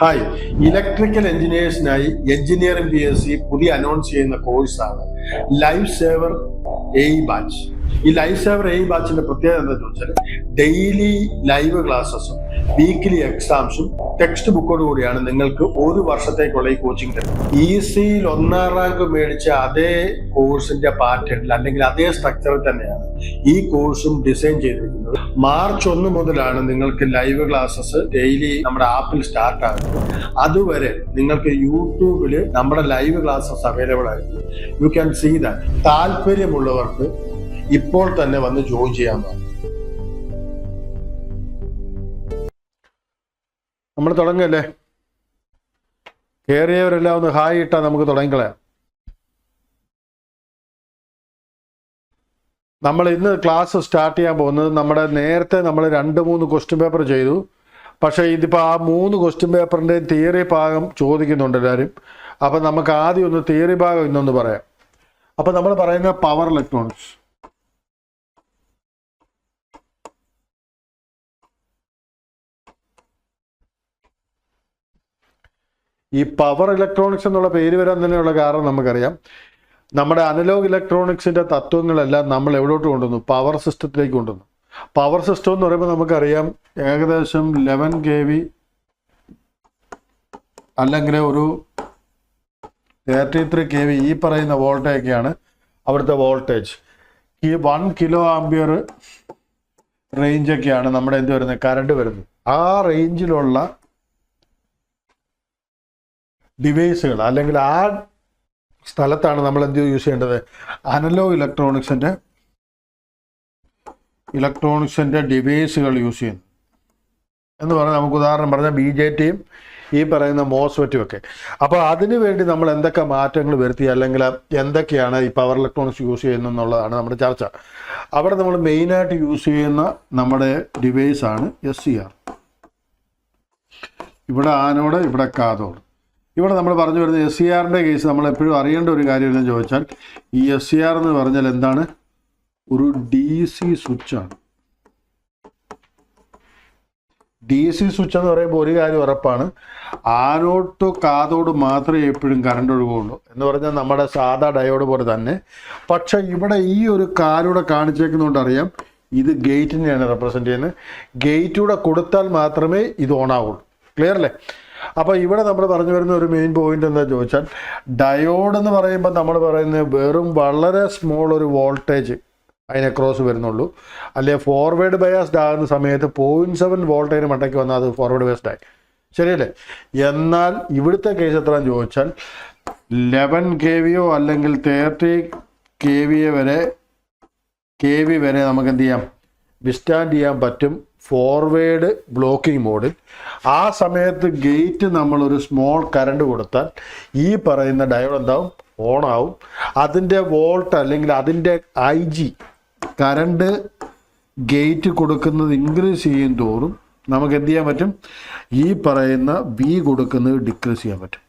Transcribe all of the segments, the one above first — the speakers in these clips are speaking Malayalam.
ഹായ്, ഇലക്ട്രിക്കൽ എഞ്ചിനീയേഴ്സിനായി എഞ്ചിനീയറിംഗ് PSC പുതിയ അനൗൺസ് ചെയ്യുന്ന കോഴ്സാണ് ലൈഫ് സേവർ AI ബാച്ച്. ഈ ലൈഫ് സേവർ AI ബാച്ചിന്റെ പ്രത്യേകത എന്താണെന്ന് ചോദിച്ചാൽ ഡെയിലി ലൈവ് ക്ലാസ്സസും വീക്കിലി എക്സാംസും ടെക്സ്റ്റ് ബുക്കോട് കൂടിയാണ് നിങ്ങൾക്ക് ഒരു വർഷത്തേക്കുള്ള ഈ കോച്ചിങ് തരുന്നത്. ECയിൽ 1ാം റാങ്ക് മേടിച്ച അതേ കോഴ്സിന്റെ പാറ്റേണിൽ അല്ലെങ്കിൽ അതേ സ്ട്രക്ചറിൽ തന്നെയാണ് ഈ കോഴ്സും ഡിസൈൻ ചെയ്തിരിക്കുന്നത്. മാർച്ച് 1 മുതലാണ് നിങ്ങൾക്ക് ലൈവ് ക്ലാസ്സസ് ഡെയിലി നമ്മുടെ ആപ്പിൽ സ്റ്റാർട്ട് ആകുന്നത്. അതുവരെ നിങ്ങൾക്ക് യൂട്യൂബിൽ നമ്മുടെ ലൈവ് ക്ലാസ്സസ് അവൈലബിൾ ആയിരിക്കും. You can see that. താല്പര്യമുള്ളവർക്ക് ഇപ്പോൾ തന്നെ വന്ന് ജോയിൻ ചെയ്യാവുന്നതാണ്. നമ്മൾ തുടങ്ങല്ലേ? കയറിയവരെല്ലാം ഒന്ന് ഹായ് ഇട്ടാൽ നമുക്ക് തുടങ്ങിക്കളയാം. നമ്മൾ ഇന്ന് ക്ലാസ് സ്റ്റാർട്ട് ചെയ്യാൻ പോകുന്നത് നേരത്തെ നമ്മൾ 2-3 ക്വസ്റ്റ്യൻ പേപ്പർ ചെയ്തു. പക്ഷേ ഇതിപ്പോൾ ആ 3 ക്വസ്റ്റ്യൻ പേപ്പറിൻ്റെ തിയറി ഭാഗം ചോദിക്കുന്നുണ്ട് എല്ലാവരും. അപ്പം നമുക്ക് ആദ്യം ഒന്ന് തിയറി ഭാഗം ഇന്നൊന്ന് പറയാം. അപ്പം നമ്മൾ പറയുന്ന പവർ ഇലക്ട്രോണിക്സ്. ഈ പവർ ഇലക്ട്രോണിക്സ് എന്നുള്ള പേര് വരാൻ തന്നെയുള്ള കാരണം നമുക്കറിയാം. നമ്മുടെ അനലോഗ് ഇലക്ട്രോണിക്സിൻ്റെ തത്വങ്ങളെല്ലാം നമ്മൾ എവിടോട്ട് കൊണ്ടുവന്നു? പവർ സിസ്റ്റത്തിലേക്ക് കൊണ്ടുവന്നു. പവർ സിസ്റ്റം എന്ന് പറയുമ്പോൾ നമുക്കറിയാം ഏകദേശം 11 kV അല്ലെങ്കിൽ ഒരു 33 kV ഈ പറയുന്ന വോൾട്ടേജൊക്കെയാണ് അവിടുത്തെ വോൾട്ടേജ്. ഈ 1 kA റേഞ്ചൊക്കെയാണ് നമ്മുടെ എന്ത് വരുന്നത്? കറണ്ട് വരുന്നത്. ആ റേഞ്ചിലുള്ള ഡിവൈസുകൾ അല്ലെങ്കിൽ ആ സ്ഥലത്താണ് നമ്മൾ എന്ത് യൂസ് ചെയ്യേണ്ടത്? അനലോഗ് ഇലക്ട്രോണിക്സിൻ്റെ ഡിവൈസുകൾ യൂസ് ചെയ്യുന്നു എന്ന് പറഞ്ഞാൽ നമുക്ക് ഉദാഹരണം പറഞ്ഞാൽ BJTയും ഈ പറയുന്ന മോസ്ഫെറ്റും ഒക്കെ. അപ്പോൾ അതിനു വേണ്ടി നമ്മൾ എന്തൊക്കെ മാറ്റങ്ങൾ വരുത്തി അല്ലെങ്കിൽ എന്തൊക്കെയാണ് ഈ പവർ ഇലക്ട്രോണിക്സ് യൂസ് ചെയ്യുന്നത് എന്നുള്ളതാണ് നമ്മുടെ ചർച്ച. അവിടെ നമ്മൾ മെയിനായിട്ട് യൂസ് ചെയ്യുന്ന നമ്മുടെ ഡിവൈസാണ് SCR. ഇവിടെ ആനോഡ്, ഇവിടെ കാഥോഡ്. ഇവിടെ നമ്മൾ പറഞ്ഞു വരുന്നത് SCRൻ്റെ കേസ് നമ്മൾ എപ്പോഴും അറിയേണ്ട ഒരു കാര്യം എന്ന് ചോദിച്ചാൽ ഈ SCR എന്ന് പറഞ്ഞാൽ എന്താണ്? ഒരു DC സ്വിച്ചാണ്. DC സ്വിച്ച് എന്ന് പറയുമ്പോൾ ഒരു കാര്യം ഉറപ്പാണ്, ആനോഡ് ടു കാഥോഡ് മാത്രമേ എപ്പോഴും കറണ്ട് ഒഴുകുള്ളൂ എന്ന് പറഞ്ഞാൽ നമ്മുടെ സാധാ ഡയോഡ് പോലെ തന്നെ. പക്ഷേ ഇവിടെ ഈ ഒരു കാലൂടെ കാണിച്ചേക്കുന്നതുകൊണ്ട് അറിയാം ഇത് ഗേറ്റിനെയാണ് റെപ്രസെൻ്റ് ചെയ്യുന്നത്. ഗേറ്റൂടെ കൊടുത്താൽ മാത്രമേ ഇത് ഓൺ ആവുള്ളൂ. ക്ലിയർ അല്ലേ? അപ്പോൾ ഇവിടെ നമ്മൾ പറഞ്ഞു വരുന്ന ഒരു മെയിൻ പോയിന്റ് എന്താ ചോദിച്ചാൽ ഡയോഡ് എന്ന് പറയുമ്പോൾ നമ്മൾ പറയുന്നത് വെറും വളരെ സ്മോൾ ഒരു വോൾട്ടേജ് അതിനെ ക്രോസ് വരുന്നുള്ളൂ. അല്ലെങ്കിൽ ഫോർവേഡ് ബയാസ്ഡ് ആകുന്ന സമയത്ത് 0.7 വോൾട്ടേജിന് മണ്ടയ്ക്ക് വന്നാൽ അത് ഫോർവേഡ് ബയാസ്ഡ് ആയി. ശരിയല്ലേ? എന്നാൽ ഇവിടുത്തെ കേസ് എത്രയാണെന്ന് ചോദിച്ചാൽ 11 kV അല്ലെങ്കിൽ 30 kV വരെ നമുക്ക് എന്ത് ചെയ്യാം? വിസ്റ്റാൻഡ് ചെയ്യാൻ പറ്റും ഫോർവേഡ് ബ്ലോക്കിംഗ് മോഡിൽ. ആ സമയത്ത് ഗേറ്റ് നമ്മളൊരു സ്മോൾ കറണ്ട് കൊടുത്താൽ ഈ പറയുന്ന ഡയോഡ് എന്താവും? ഓണാവും. അതിൻ്റെ വോൾട്ട് അല്ലെങ്കിൽ അതിൻ്റെ IG കറണ്ട് ഗേറ്റ് കൊടുക്കുന്നത് ഇൻക്രീസ് ചെയ്യും തോറും നമുക്ക് എന്ത് ചെയ്യാൻ പറ്റും? ഈ പറയുന്ന V കൊടുക്കുന്നത് ഡിക്രീസ് ചെയ്യാൻ പറ്റും.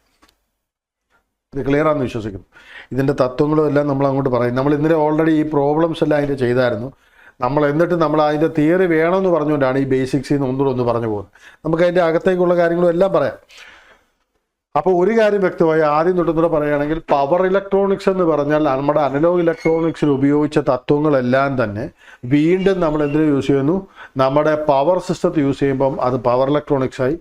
ഇത് ക്ലിയർ ആണെന്ന് വിശ്വസിക്കുന്നു. ഇതിൻ്റെ തത്വങ്ങളും എല്ലാം നമ്മൾ അങ്ങോട്ട് പറയും. നമ്മൾ ഇന്നലെ ഓൾറെഡി ഈ പ്രോബ്ലംസ് എല്ലാം അതിൻ്റെ ചെയ്തായിരുന്നു. എന്നിട്ട് നമ്മൾ അതിൻ്റെ തിയറി വേണമെന്ന് പറഞ്ഞുകൊണ്ടാണ് ഈ ബേസിക്സിൽ നിന്ന് ഒന്നുകൂടെ പറഞ്ഞു പോകുന്നത്. നമുക്ക് അതിൻ്റെ അകത്തേക്കുള്ള കാര്യങ്ങളും എല്ലാം പറയാം. അപ്പോൾ ഒരു കാര്യം വ്യക്തമായി ആദ്യം തൊട്ടുകൂടെ പറയുകയാണെങ്കിൽ പവർ ഇലക്ട്രോണിക്സ് എന്ന് പറഞ്ഞാൽ നമ്മുടെ അനലോഗ് ഇലക്ട്രോണിക്സിൽ ഉപയോഗിച്ച തത്വങ്ങളെല്ലാം തന്നെ വീണ്ടും നമ്മൾ എന്തിനു യൂസ് ചെയ്യുന്നു? നമ്മുടെ പവർ സിസ്റ്റത്തിൽ യൂസ് ചെയ്യുമ്പം അത് പവർ ഇലക്ട്രോണിക്സ് ആയി.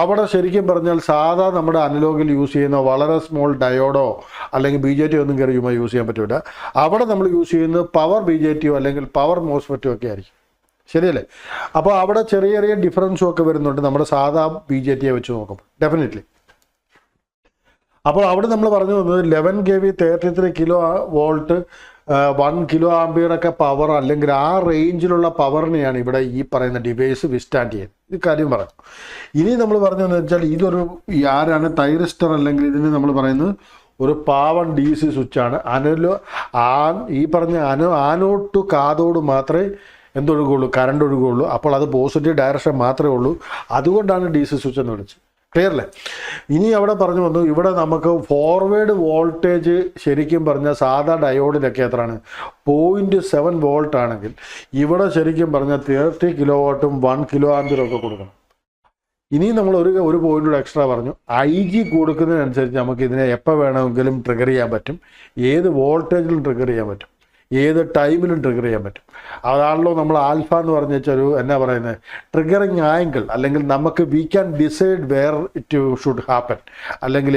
അവിടെ ശരിക്കും പറഞ്ഞാൽ സാധാ നമ്മുടെ അനലോഗിൽ യൂസ് ചെയ്യുന്ന വളരെ സ്മോൾ ഡയോഡോ അല്ലെങ്കിൽ BJT ഒന്നും കയറി യൂസ് ചെയ്യാൻ പറ്റില്ല. അവിടെ നമ്മൾ യൂസ് ചെയ്യുന്നത് പവർ BJTയോ അല്ലെങ്കിൽ പവർ മോസ്ഫെറ്റോ ഒക്കെ ആയിരിക്കും. ശരിയല്ലേ? അപ്പോൾ അവിടെ ചെറിയ ചെറിയ ഡിഫറൻസും ഒക്കെ വരുന്നുണ്ട് നമ്മുടെ സാധാ BJTയെ വെച്ച് നോക്കുമ്പോൾ ഡെഫിനറ്റ്ലി. അപ്പോൾ അവിടെ നമ്മൾ പറഞ്ഞു വന്നത് 11 kV 33 kV 1 kA പവർ അല്ലെങ്കിൽ ആ റേഞ്ചിലുള്ള പവറിനെയാണ് ഇവിടെ ഈ പറയുന്ന ഡിവൈസ് വിസ്റ്റാൻഡ് ചെയ്യുന്നത്. ഈ കാര്യം പറഞ്ഞു. ഇനി നമ്മൾ പറഞ്ഞതെന്ന് വെച്ചാൽ ഇതൊരു ആരാണ് തൈറിസ്റ്റർ അല്ലെങ്കിൽ ഇതിന് നമ്മൾ പറയുന്നത് ഒരു പാവൺ DC സ്വിച്ചാണ്. ഈ പറഞ്ഞ ആനോഡ് ടു കാഥോഡ് മാത്രമേ എന്തൊഴുകുള്ളൂ? കറണ്ട് ഒഴുകുള്ളൂ. അപ്പോൾ അത് പോസിറ്റീവ് ഡയറക്ഷൻ മാത്രമേ ഉള്ളൂ. അതുകൊണ്ടാണ് DC സ്വിച്ച് എന്ന് വിളിച്ചത്. ക്ലിയർ അല്ലേ? ഇനി അവിടെ പറഞ്ഞു വന്നു ഇവിടെ നമുക്ക് ഫോർവേഡ് വോൾട്ടേജ് ശരിക്കും പറഞ്ഞാൽ സാധാ ഡയോഡിലൊക്കെ എത്രയാണ്? 0.7 വോൾട്ട് ആണെങ്കിൽ ഇവിടെ ശരിക്കും പറഞ്ഞാൽ 30 kW 1 kA ഒക്കെ കൊടുക്കണം. ഇനിയും നമ്മൾ ഒരു പോയിന്റ് കൂടെ എക്സ്ട്രാ പറഞ്ഞു. IG കൊടുക്കുന്നതിനനുസരിച്ച് നമുക്ക് ഇതിനെ എപ്പോൾ വേണമെങ്കിലും ട്രിഗർ ചെയ്യാൻ പറ്റും, ഏത് വോൾട്ടേജിലും ട്രിഗർ ചെയ്യാൻ പറ്റും, ഏത് ടൈമിലും ട്രിഗർ ചെയ്യാൻ പറ്റും. അതാണല്ലോ നമ്മൾ ആൽഫ എന്ന് പറഞ്ഞ വെച്ചൊരു എന്നാ പറയുന്നത്, ട്രിഗറിങ് ആംഗിൾ. അല്ലെങ്കിൽ നമുക്ക് we can decide where it should happen. അല്ലെങ്കിൽ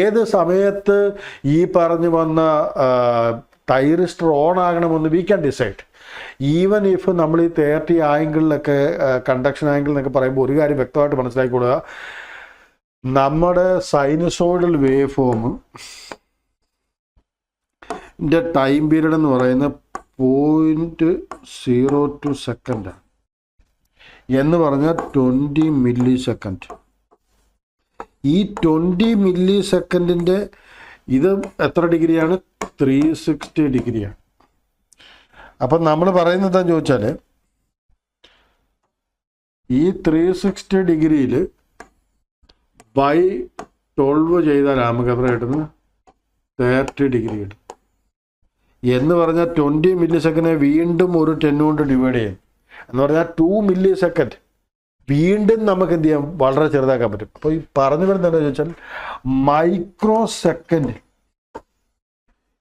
ഏത് സമയത്ത് ഈ പറഞ്ഞു വന്ന തൈറിസ്റ്റർ ഓൺ ആകണമെന്ന് we can decide. Even if നമ്മൾ ഈ 30 ആംഗിളിലൊക്കെ കണ്ടക്ഷൻ ആംഗിൾ എന്നൊക്കെ പറയുമ്പോൾ ഒരു കാര്യം വ്യക്തമായിട്ട് മനസ്സിലാക്കിക്കൊള്ളുക, നമ്മുടെ sinusoidal wave form time period എന്ന് പറയുന്നത് 0.02 സെക്കൻഡ് എന്ന് പറഞ്ഞാൽ 20 മില്ലി സെക്കൻഡ്. ഈ 20 മില്ലി സെക്കൻഡിൻ്റെ ഇത് എത്ര ഡിഗ്രിയാണ്? 360 ഡിഗ്രിയാണ്. അപ്പം നമ്മൾ പറയുന്നത് എന്താണെന്ന് ചോദിച്ചാൽ, ഈ 360 ഡിഗ്രിയിൽ ബൈ 12 ചെയ്താൽ നമുക്ക് എത്ര കിട്ടുന്നത്? 30 ഡിഗ്രി കിട്ടും. എന്ന് പറഞ്ഞാൽ 20 മില്ലി സെക്കൻഡിനെ വീണ്ടും ഒരു 10 കൊണ്ട് ഡിവൈഡ് ചെയ്യും. എന്ന് പറഞ്ഞാൽ 2 മില്ലി സെക്കൻഡ് വീണ്ടും നമുക്ക് എന്ത് ചെയ്യാം? വളരെ ചെറുതാക്കാൻ പറ്റും. അപ്പോൾ ഈ പറഞ്ഞു വരുന്നത് എന്താണെന്ന് ചോദിച്ചാൽ, മൈക്രോ സെക്കൻഡിൽ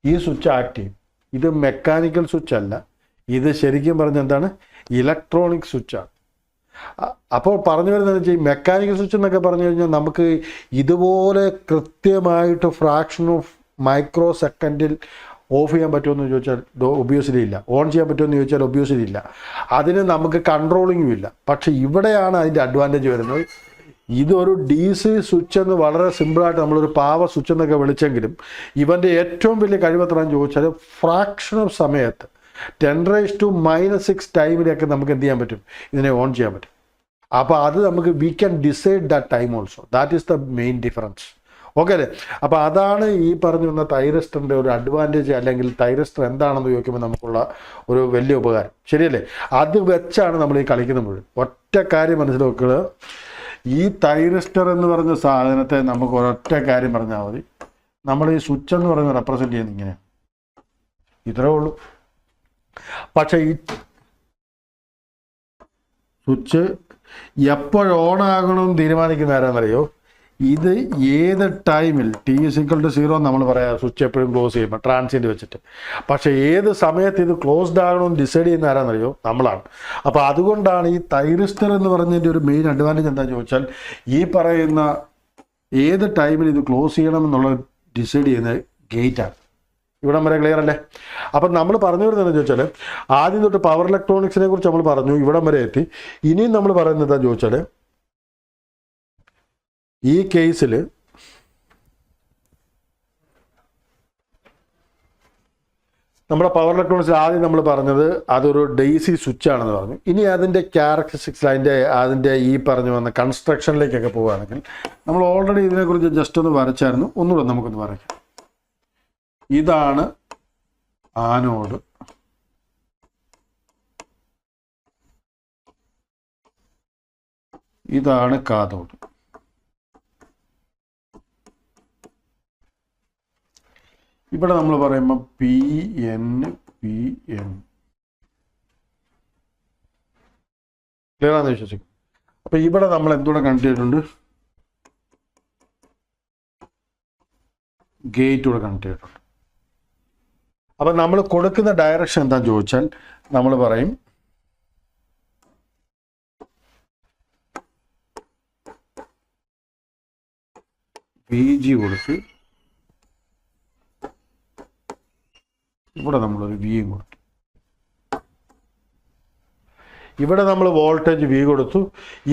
ഈ സ്വിച്ച് ആക്ട് ചെയ്യും. ഇത് മെക്കാനിക്കൽ സ്വിച്ച് അല്ല, ഇത് ശരിക്കും പറഞ്ഞ എന്താണ്? ഇലക്ട്രോണിക് സ്വിച്ചാണ്. അപ്പോൾ പറഞ്ഞു വരുന്നത് വെച്ചാൽ, ഈ മെക്കാനിക്കൽ സ്വിച്ച് എന്നൊക്കെ പറഞ്ഞു കഴിഞ്ഞാൽ നമുക്ക് ഇതുപോലെ കൃത്യമായിട്ട് ഫ്രാക്ഷൻ ഓഫ് മൈക്രോ സെക്കൻഡിൽ ഓഫ് ചെയ്യാൻ പറ്റുമെന്ന് ചോദിച്ചാൽ ഒബ്വിയസ്ലി ഇല്ല. ഓൺ ചെയ്യാൻ പറ്റുമെന്ന് ചോദിച്ചാൽ ഒബ്വിയസ്ലി ഇല്ല. അതിന് നമുക്ക് കൺട്രോളിങ്ങും ഇല്ല. പക്ഷെ ഇവിടെയാണ് അതിൻ്റെ അഡ്വാൻറ്റേജ് വരുന്നത്. ഇതൊരു DC സ്വിച്ച് എന്ന് വളരെ സിമ്പിളായിട്ട് നമ്മളൊരു പാവ സ്വിച്ച് എന്നൊക്കെ വിളിച്ചെങ്കിലും ഇവൻ്റെ ഏറ്റവും വലിയ കഴിവെത്രയാണെന്ന് ചോദിച്ചാൽ, ഫ്രാക്ഷൻ ഓഫ് സമയത്ത് 10⁻⁻6 ടൈമിലൊക്കെ നമുക്ക് എന്ത് ചെയ്യാൻ പറ്റും? ഇതിനെ ഓൺ ചെയ്യാൻ പറ്റും. അപ്പോൾ അത് നമുക്ക് we can decide that time also. That is the main difference. Okay അല്ലേ? അപ്പോൾ അതാണ് ഈ പറഞ്ഞു വന്ന തൈറിസ്റ്ററിൻ്റെ ഒരു അഡ്വാൻറ്റേജ്, അല്ലെങ്കിൽ തൈറിസ്റ്റർ എന്താണെന്ന് ചോദിക്കുമ്പോൾ നമുക്കുള്ള ഒരു വലിയ ഉപകാരം. ശരിയല്ലേ? അത് വെച്ചാണ് നമ്മൾ ഈ കളിക്കുന്ന മുഴുവൻ. ഒറ്റ കാര്യം മനസ്സിൽ വെക്കുക, ഈ തൈറിസ്റ്റർ എന്ന് പറഞ്ഞ സാധനത്തെ നമുക്ക് ഒരൊറ്റ കാര്യം പറഞ്ഞാൽ മതി. നമ്മൾ ഈ സ്വിച്ച് എന്ന് പറയുന്നത് റെപ്രസെൻറ്റ് ചെയ്യുന്നത് ഇങ്ങനെ, ഇത്രേ ഉള്ളൂ. പക്ഷേ ഈ സ്വിച്ച് എപ്പോഴോണാകണമെന്ന് തീരുമാനിക്കുന്ന ആരാന്നറിയോ? ഇത് ഏത് ടൈമിൽ T=0 നമ്മൾ പറയാം, സ്വിച്ച് എപ്പോഴും ക്ലോസ് ചെയ്യുമ്പോൾ ട്രാൻസിയൻ്റ് വെച്ചിട്ട്. പക്ഷേ ഏത് സമയത്ത് ഇത് ക്ലോസ്ഡ് ആകണമെന്ന് ഡിസൈഡ് ചെയ്യുന്ന ആരാന്നറിയോ? നമ്മളാണ്. അപ്പോൾ അതുകൊണ്ടാണ് ഈ തൈറിസ്റ്റർ എന്ന് പറഞ്ഞതിൻ്റെ ഒരു മെയിൻ അഡ്വാൻറ്റേജ് എന്താണെന്ന് ചോദിച്ചാൽ, ഈ പറയുന്ന ഏത് ടൈമിൽ ഇത് ക്ലോസ് ചെയ്യണം എന്നുള്ളത് ഡിസൈഡ് ചെയ്യുന്നത് ഗേറ്റാണ്. ഇവിടം വരെ ക്ലിയർ അല്ലേ? അപ്പം നമ്മൾ പറഞ്ഞു വരുന്നതെന്ന് ചോദിച്ചാൽ, ആദ്യം തൊട്ട് പവർ ഇലക്ട്രോണിക്സിനെ കുറിച്ച് നമ്മൾ പറഞ്ഞു, ഇവിടം വരെ എത്തി. ഇനിയും നമ്മൾ പറയുന്നത് എന്താണെന്ന് ചോദിച്ചാൽ, ഈ കേസിൽ നമ്മുടെ പവർ ഇലക്ട്രോണിക്സിൽ ആദ്യം നമ്മൾ പറഞ്ഞത് അതൊരു DC സ്വിച്ചാണെന്ന് പറഞ്ഞു. ഇനി അതിൻ്റെ ക്യാരക്ടറിസ്റ്റിക്സ്, അതിൻ്റെ ഈ പറഞ്ഞു വന്ന കൺസ്ട്രക്ഷനിലേക്കൊക്കെ പോവുകയാണെങ്കിൽ, നമ്മൾ ഓൾറെഡി ഇതിനെക്കുറിച്ച് ജസ്റ്റ് ഒന്ന് വരച്ചായിരുന്നു. ഒന്നുകൂടെ നമുക്കൊന്ന് വരയ്ക്കാം. ഇതാണ് ആനോഡ്, ഇതാണ് കാഥോഡ്. ഇവിടെ നമ്മൾ പറയുമ്പോൾ PN ക്ലിയർ ആണെന്ന് വിശ്വസിക്കും. അപ്പോൾ ഇവിടെ നമ്മൾ എന്തുകൂടെ കണക്ട് ചെയ്തിട്ടുണ്ട്? ഗേറ്റ് കൂടെ കണക്ട് ചെയ്തിട്ടുണ്ട്. അപ്പം നമ്മൾ കൊടുക്കുന്ന ഡയറക്ഷൻ എന്താണെന്ന് ചോദിച്ചാൽ, നമ്മൾ പറയും VG കൊടുത്ത് ഇവിടെ നമ്മളൊരു വിയും കൊടുത്തു. ഇവിടെ നമ്മൾ വോൾട്ടേജ് V കൊടുത്തു,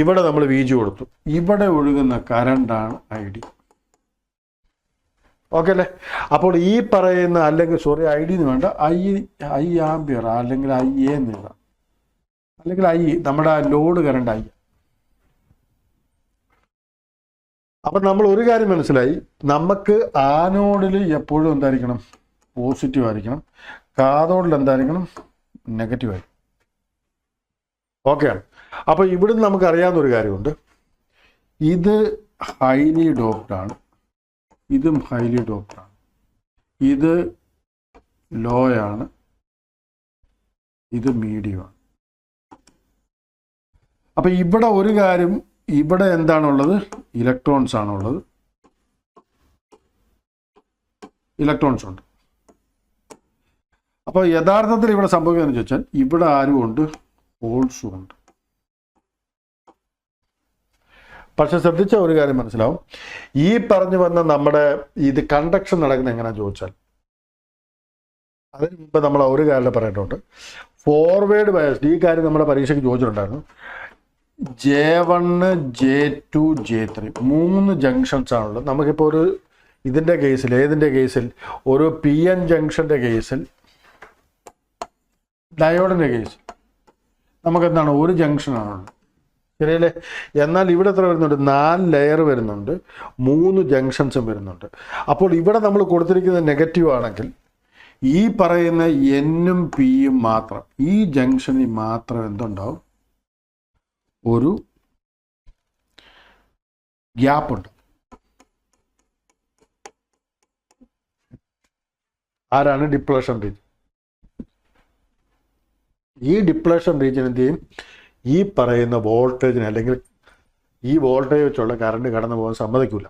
ഇവിടെ നമ്മൾ VG കൊടുത്തു. ഇവിടെ ഒഴുകുന്ന കറണ്ടാണ് ID. ഓക്കെ അല്ലേ? അപ്പോൾ ഈ പറയുന്ന, അല്ലെങ്കിൽ ID എന്ന് വേണ്ട, I ആംപിയർ അല്ലെങ്കിൽ IA എന്ന് എഴുതാം, അല്ലെങ്കിൽ നമ്മുടെ ലോഡ് കറണ്ട് I. അപ്പം നമ്മൾ ഒരു കാര്യം മനസ്സിലായി, നമുക്ക് ആനോഡിൽ എപ്പോഴും എന്തായിരിക്കണം? പോസിറ്റീവ് ആയിരിക്കണം. കാഥോഡിൽ എന്തായിരിക്കണം? നെഗറ്റീവ് ആയിരിക്കും. ഓക്കെയാണ്. അപ്പോൾ ഇവിടുന്ന് നമുക്ക് അറിയാവുന്നൊരു കാര്യമുണ്ട്, ഇത് ഹൈലി ഡോപ്ഡ് ആണ്, ഇതും ഹൈലി ഡോപ്ഡ് ആണ്, ഇത് ലോ ആണ്, ഇത് മീഡിയം ആണ്. അപ്പം ഇവിടെ ഒരു കാര്യം ഇവിടെ എന്താണുള്ളത്? ഇലക്ട്രോൺസ് ആണുള്ളത്. ഇലക്ട്രോൺസ് ഉണ്ട്. അപ്പോൾ യഥാർത്ഥത്തിൽ ഇവിടെ സംഭവിക്കുകയെന്ന് ചോദിച്ചാൽ ഇവിടെ ആരും ഉണ്ട്, ഹോൾസും ഉണ്ട്. പക്ഷെ ശ്രദ്ധിച്ച ഒരു കാര്യം മനസ്സിലാവും, ഈ പറഞ്ഞു വന്ന നമ്മുടെ ഇത് കണ്ടക്ഷൻ നടക്കുന്നത് എങ്ങനെയാണെന്ന് ചോദിച്ചാൽ, അതിന് മുമ്പ് നമ്മൾ ഒരു കാര്യം പറയേണ്ടതുണ്ട്. ഫോർവേഡ് ബയസ്ഡ്, ഈ കാര്യം നമ്മുടെ പരീക്ഷയ്ക്ക് ചോദിച്ചിട്ടുണ്ടായിരുന്നു. J1, J2, J3 3 ജംഗ്ഷൻസ് ആണുള്ളത്. നമുക്കിപ്പോൾ ഒരു ഇതിൻ്റെ കേസിൽ, ഏതിൻ്റെ കേസിൽ, ഒരു PN ജംഗ്ഷൻ്റെ കേസിൽ, ഡയോഡിൻ്റെ കേസിൽ നമുക്കെന്താണ്, ഒരു ജംഗ്ഷനാണുള്ളത്, ശരിയല്ലേ? എന്നാൽ ഇവിടെ എത്ര വരുന്നുണ്ട്? 4 ലെയർ വരുന്നുണ്ട്, 3 ജംഗ്ഷൻസും വരുന്നുണ്ട്. അപ്പോൾ ഇവിടെ നമ്മൾ കൊടുത്തിരിക്കുന്നത് നെഗറ്റീവ് ആണെങ്കിൽ ഈ പറയുന്ന Nഉം Pയും മാത്രം, ഈ ജംഗ്ഷനിൽ മാത്രം എന്തുണ്ടാവും? ഒരു ഗ്യാപ്പ് ഉണ്ട്. ആരാണ്? Depletion region. ഈ ഡിപ്ലേഷൻ റീജിയൻ എന്ത് ചെയ്യും? ഈ പറയുന്ന വോൾട്ടേജിന്, അല്ലെങ്കിൽ ഈ വോൾട്ടേജ് വെച്ചുള്ള കറണ്ട് കടന്നു പോകാൻ സമ്മതിക്കില്ല.